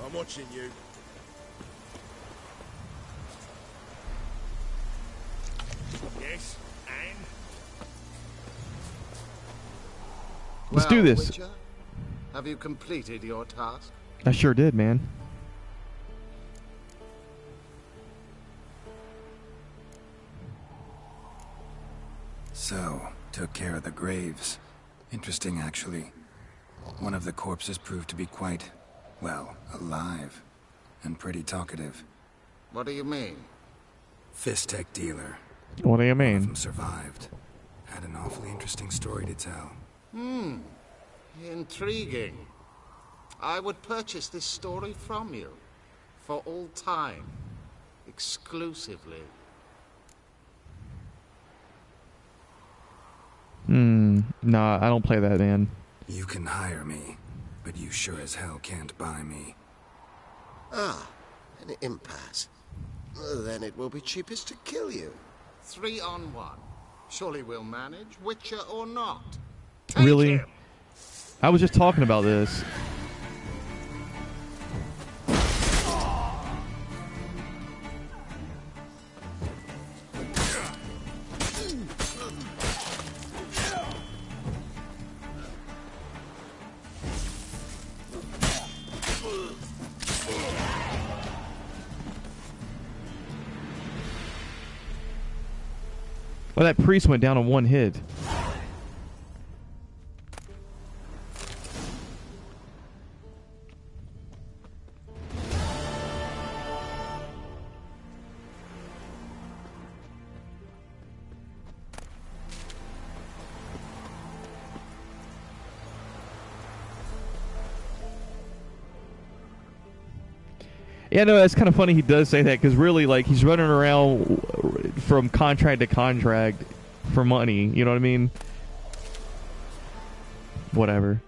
I'm watching you. Yes, and? Let's do this. Witcher, have you completed your task? I sure did, man. So, took care of the graves. Interesting, actually. One of the corpses proved to be quite, well, alive. And pretty talkative. What do you mean? Fistech dealer. What do you One of mean? them survived. Had an awfully interesting story to tell. Intriguing. I would purchase this story from you. For all time. Exclusively. Nah, I don't play that, man. You can hire me, but you sure as hell can't buy me. Ah, an impasse. Then it will be cheapest to kill you. 3 on 1. Surely we'll manage, Witcher or not. Take Really? him. I was just talking about this. Well, that priest went down on one hit. Yeah, no, that's kind of funny he does say that, because really, like, he's running around from contract to contract for money, you know what I mean? Whatever.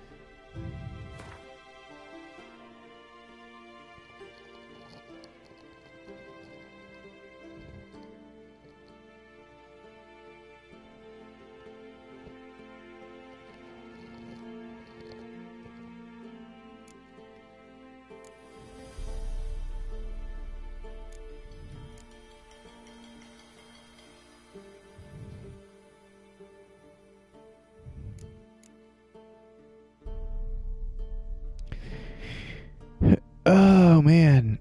Oh, man.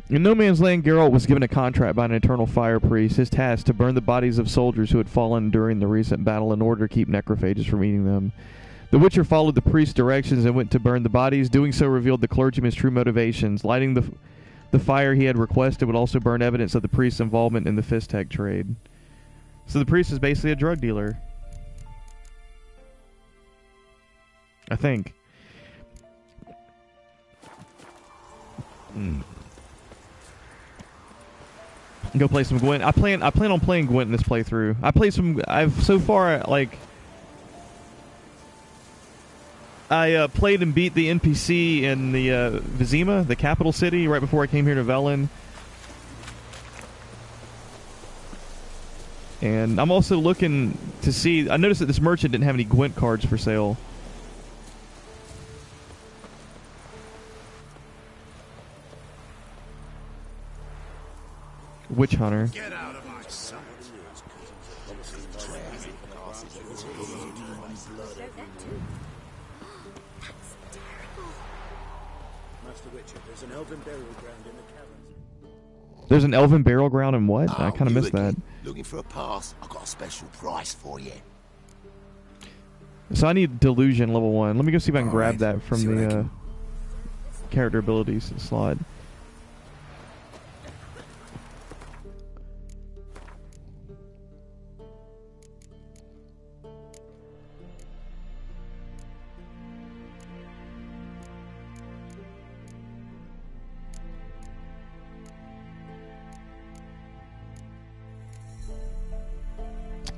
In No Man's Land, Geralt was given a contract by an Eternal Fire Priest, his task to burn the bodies of soldiers who had fallen during the recent battle in order to keep necrophages from eating them. The Witcher followed the priest's directions and went to burn the bodies. Doing so revealed the clergyman's true motivations. Lighting the fire he had requested would also burn evidence of the priest's involvement in the Fistech trade. So the priest is basically a drug dealer. I think. Go play some Gwent. I plan on playing Gwent in this playthrough. I've so far, like, I played and beat the NPC in the Vizima, the capital city, right before I came here to Velen. And I'm also looking to see... I noticed that this merchant didn't have any Gwent cards for sale. Witch Hunter. Get out of my sight. Master Witcher, there's an elven burial ground in the caverns. There's an elven burial ground in what? Oh, I kind of missed that. Looking for a pass? I've got a special price for you. So I need Delusion level 1. Let me go see if I can grab that from See what I the can- character abilities slot.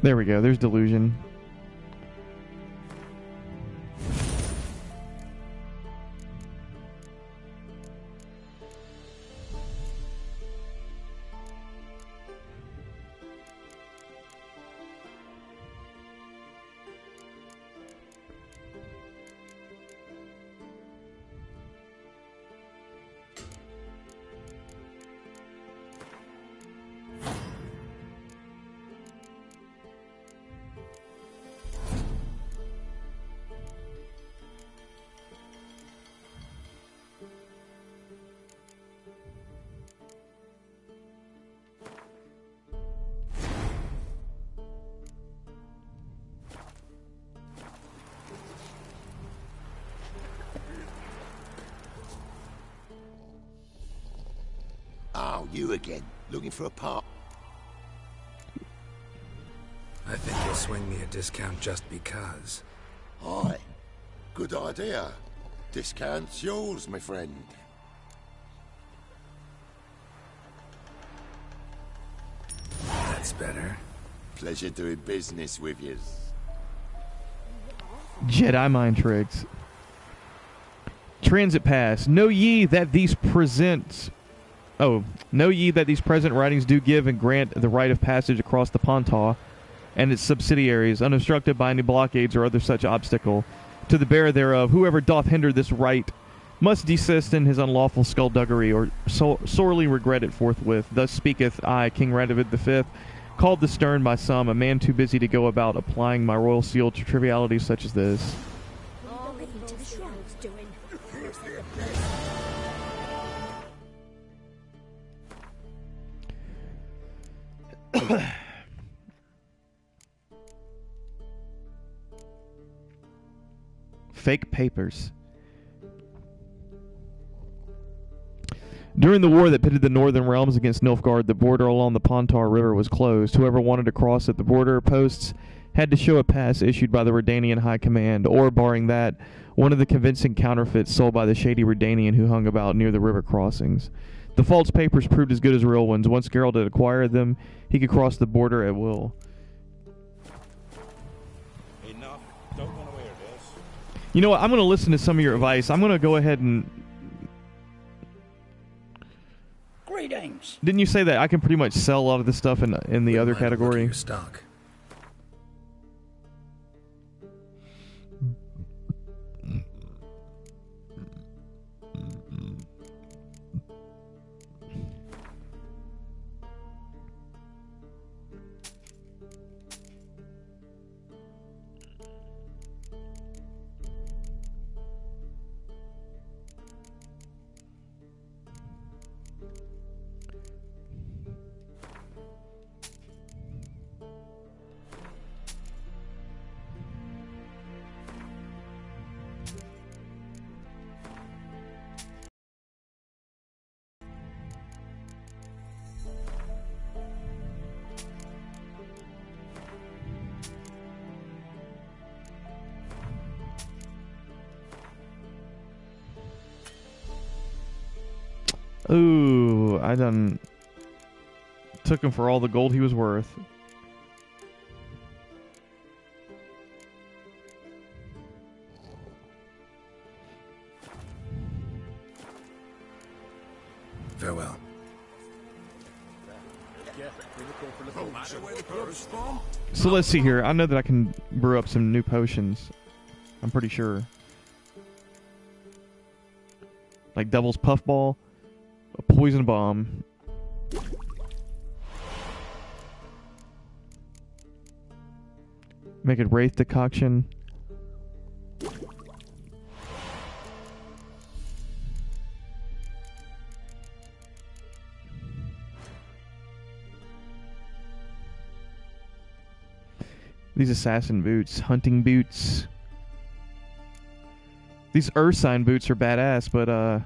There we go. There's Delusion. Oh, you again. Looking for a part? I think you'll swing me a discount just because. Aye. Good idea. Discount's yours, my friend. That's better. Pleasure doing business with you. Jedi mind tricks. Transit pass. Know ye that these present writings do give and grant the right of passage across the Pontar and its subsidiaries, unobstructed by any blockades or other such obstacle. To the bearer thereof, whoever doth hinder this right must desist in his unlawful skullduggery, or sorely regret it forthwith. Thus speaketh I, King Radovid V, called the stern by some, a man too busy to go about applying my royal seal to trivialities such as this. All into the shrouds doing. Fake papers. During the war that pitted the northern realms against Nilfgaard, the border along the Pontar River was closed. Whoever wanted to cross at the border posts had to show a pass issued by the Redanian High Command, or, barring that, one of the convincing counterfeits sold by the shady Redanian who hung about near the river crossings. The false papers proved as good as real ones. Once Geralt had acquired them, he could cross the border at will. Enough. Don't want to hear this. You know what? I'm going to listen to some of your advice. I'm going to go ahead and... Greetings. Didn't you say that I can pretty much sell a lot of this stuff in the other category? Your stock. Ooh, I done took him for all the gold he was worth. Farewell. So let's see here. I know that I can brew up some new potions. I'm pretty sure. Like Devil's Puffball, a Poison Bomb. Make it Wraith Decoction. These assassin boots, hunting boots. These Earth Sign boots are badass, but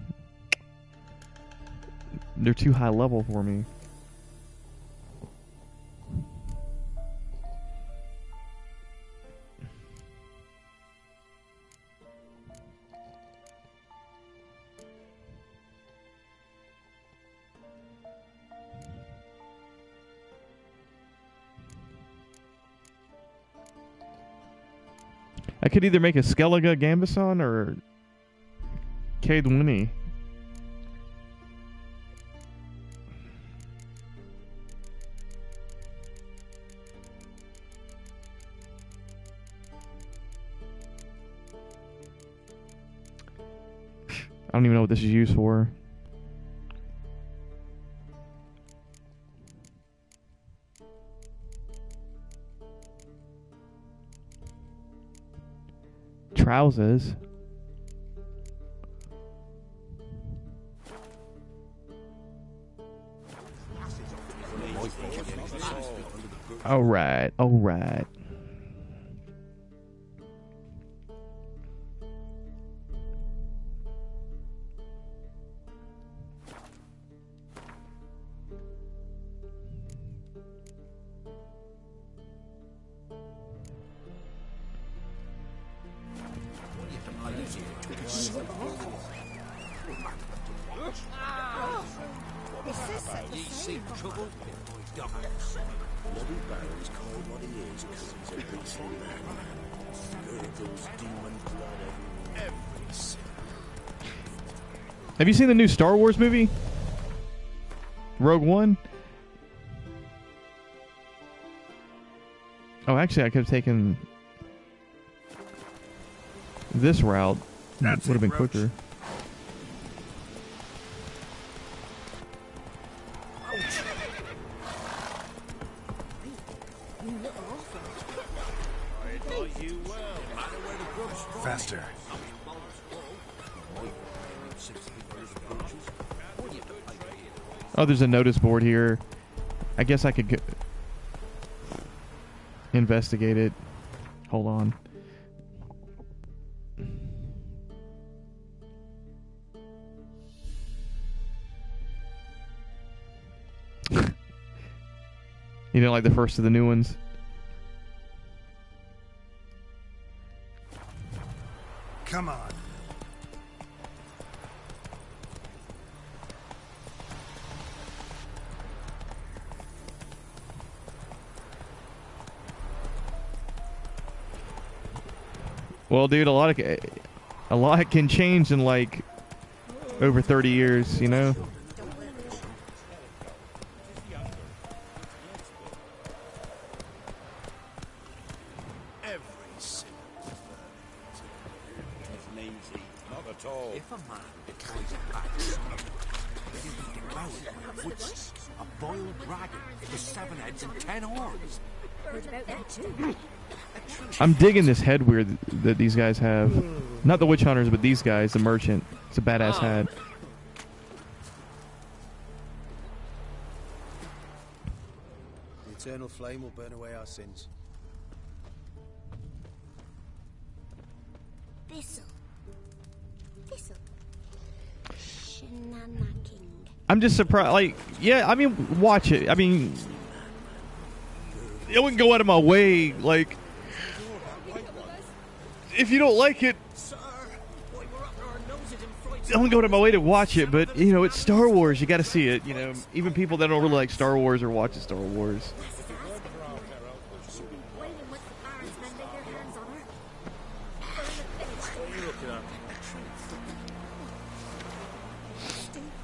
they're too high level for me. I could either make a Skellige Gambison or Cade Winnie. I don't even know what this is used for. Trousers. All right, all right. Have you seen the new Star Wars movie? Rogue One? Oh, actually, I could have taken this route. Would have been quicker. Faster. Oh, there's a notice board here. I guess I could investigate it. Hold on. You know, like the first of the new ones. Well, dude, a lot can change in like over 30 years, you know? If a man carries a bag it is devoured by woods, a boiled dragon with 7 heads and 10 horns. Heard about that too. I'm digging this head weird that these guys have. Not the witch hunters, but these guys, the merchant. It's a badass head. The eternal flame will burn away our sins. Thistle. Shenana King. I'm just surprised. Like, yeah, I mean, watch it. I mean, it wouldn't go out of my way. Like, if you don't like it, I wouldn't go out of my way to watch it. But, you know, it's Star Wars. You got to see it. You know, even people that don't really like Star Wars are watching Star Wars.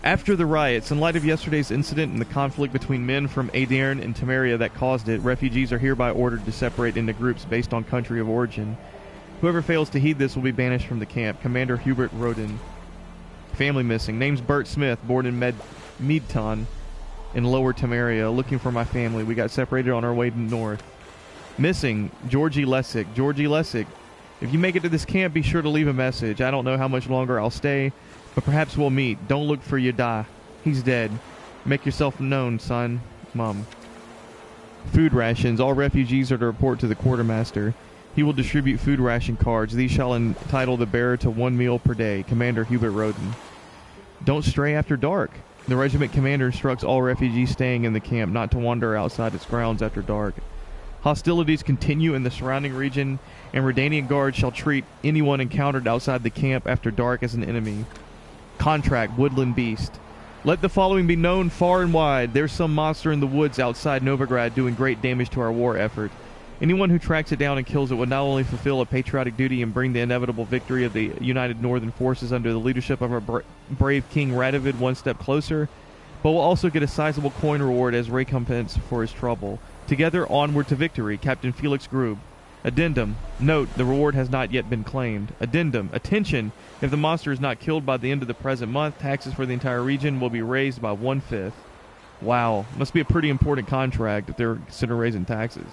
After the riots, in light of yesterday's incident and the conflict between men from Aedirn and Temeria that caused it, refugees are hereby ordered to separate into groups based on country of origin. Whoever fails to heed this will be banished from the camp. Commander Hubert Roden. Family missing. Name's Bert Smith, born in Meadton in Lower Temeria. Looking for my family. We got separated on our way to north. Missing. Georgie Lessick. Georgie Lessick. If you make it to this camp, be sure to leave a message. I don't know how much longer I'll stay, but perhaps we'll meet. Don't look for Yada. He's dead. Make yourself known, son. Mom. Food rations. All refugees are to report to the quartermaster. He will distribute food ration cards. These shall entitle the bearer to 1 meal per day. Commander Hubert Roden. Don't stray after dark. The regiment commander instructs all refugees staying in the camp not to wander outside its grounds after dark. Hostilities continue in the surrounding region, and Redanian guards shall treat anyone encountered outside the camp after dark as an enemy. Contract, Woodland Beast. Let the following be known far and wide. There's some monster in the woods outside Novigrad doing great damage to our war effort. Anyone who tracks it down and kills it would not only fulfill a patriotic duty and bring the inevitable victory of the united northern forces under the leadership of our brave King Radovid one step closer, but will also get a sizable coin reward as recompense for his trouble. Together, onward to victory. Captain Felix Grube. Addendum. Note, the reward has not yet been claimed. Addendum. Attention! If the monster is not killed by the end of the present month, taxes for the entire region will be raised by 1/5. Wow. Must be a pretty important contract if they're considering raising taxes.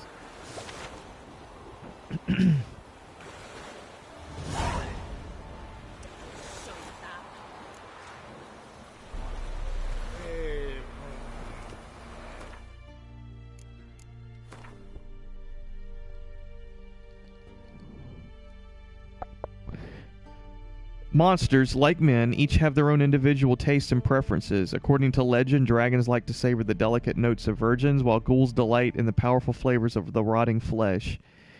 Monsters, like men, each have their own individual tastes and preferences. According to legend, dragons like to savor the delicate notes of virgins, while ghouls delight in the powerful flavors of the rotting flesh.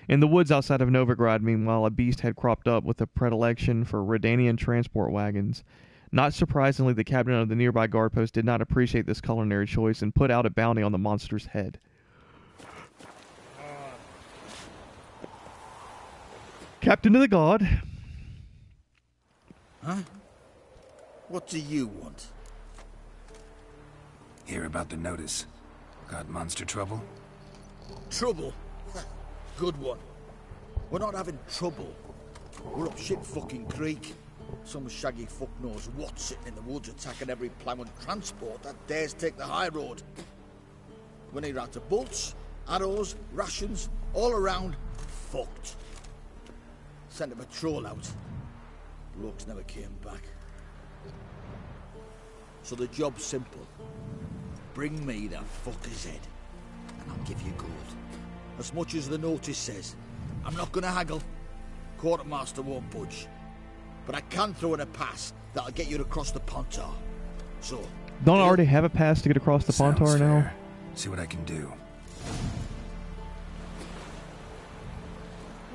In the woods outside of Novigrad, meanwhile, a beast had cropped up with a predilection for Redanian transport wagons. Not surprisingly, the captain of the nearby guard post did not appreciate this culinary choice and put out a bounty on the monster's head. Captain of the guard. Huh? What do you want? Hear about the notice. Got monster trouble? Trouble? Good one. We're not having trouble. We're up shit fucking creek. Some shaggy fuck knows what sitting in the woods attacking every plough and transport that dares take the high road. We're neither out to bolts, arrows, rations, all around fucked. Sent a patrol out. Blokes never came back. So the job's simple. Bring me the fucker's head, and I'll give you gold. As much as the notice says. I'm not gonna haggle. Quartermaster won't budge. But I can throw in a pass that'll get you to cross the Pontar. So... Don't I already have a pass to get across the Pontar now? See what I can do. Will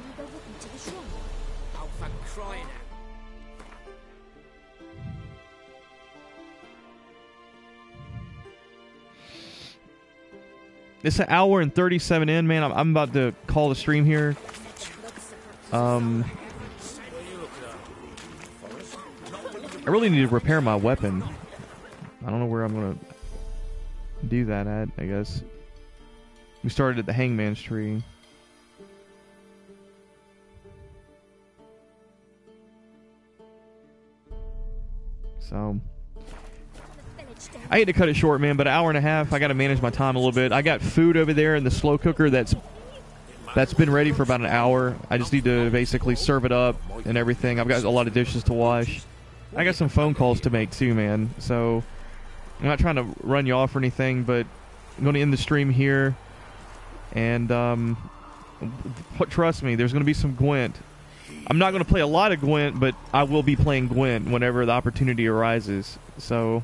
you go with me to the shrine? Oh, for crying out. It's an hour and 37 in, man. I'm about to call the stream here. I really need to repair my weapon. I don't know where I'm going to do that at, I guess. We started at the Hangman's Tree. So I hate to cut it short, man, but an hour and a half, I got to manage my time a little bit. I got food over there in the slow cooker that's been ready for about an hour. I just need to basically serve it up and everything. I've got a lot of dishes to wash. I got some phone calls to make too, man. So I'm not trying to run you off or anything, but I'm going to end the stream here. And trust me, there's going to be some Gwent. I'm not going to play a lot of Gwent, but I will be playing Gwent whenever the opportunity arises. So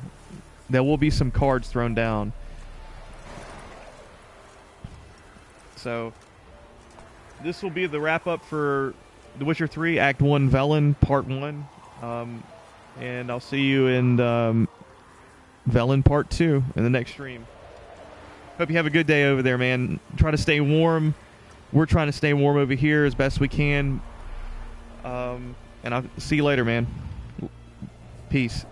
there will be some cards thrown down. So this will be the wrap-up for The Witcher 3, Act 1, Velen, Part 1. And I'll see you in Velen Part 2 in the next stream. Hope you have a good day over there, man. Try to stay warm. We're trying to stay warm over here as best we can. And I'll see you later, man. Peace.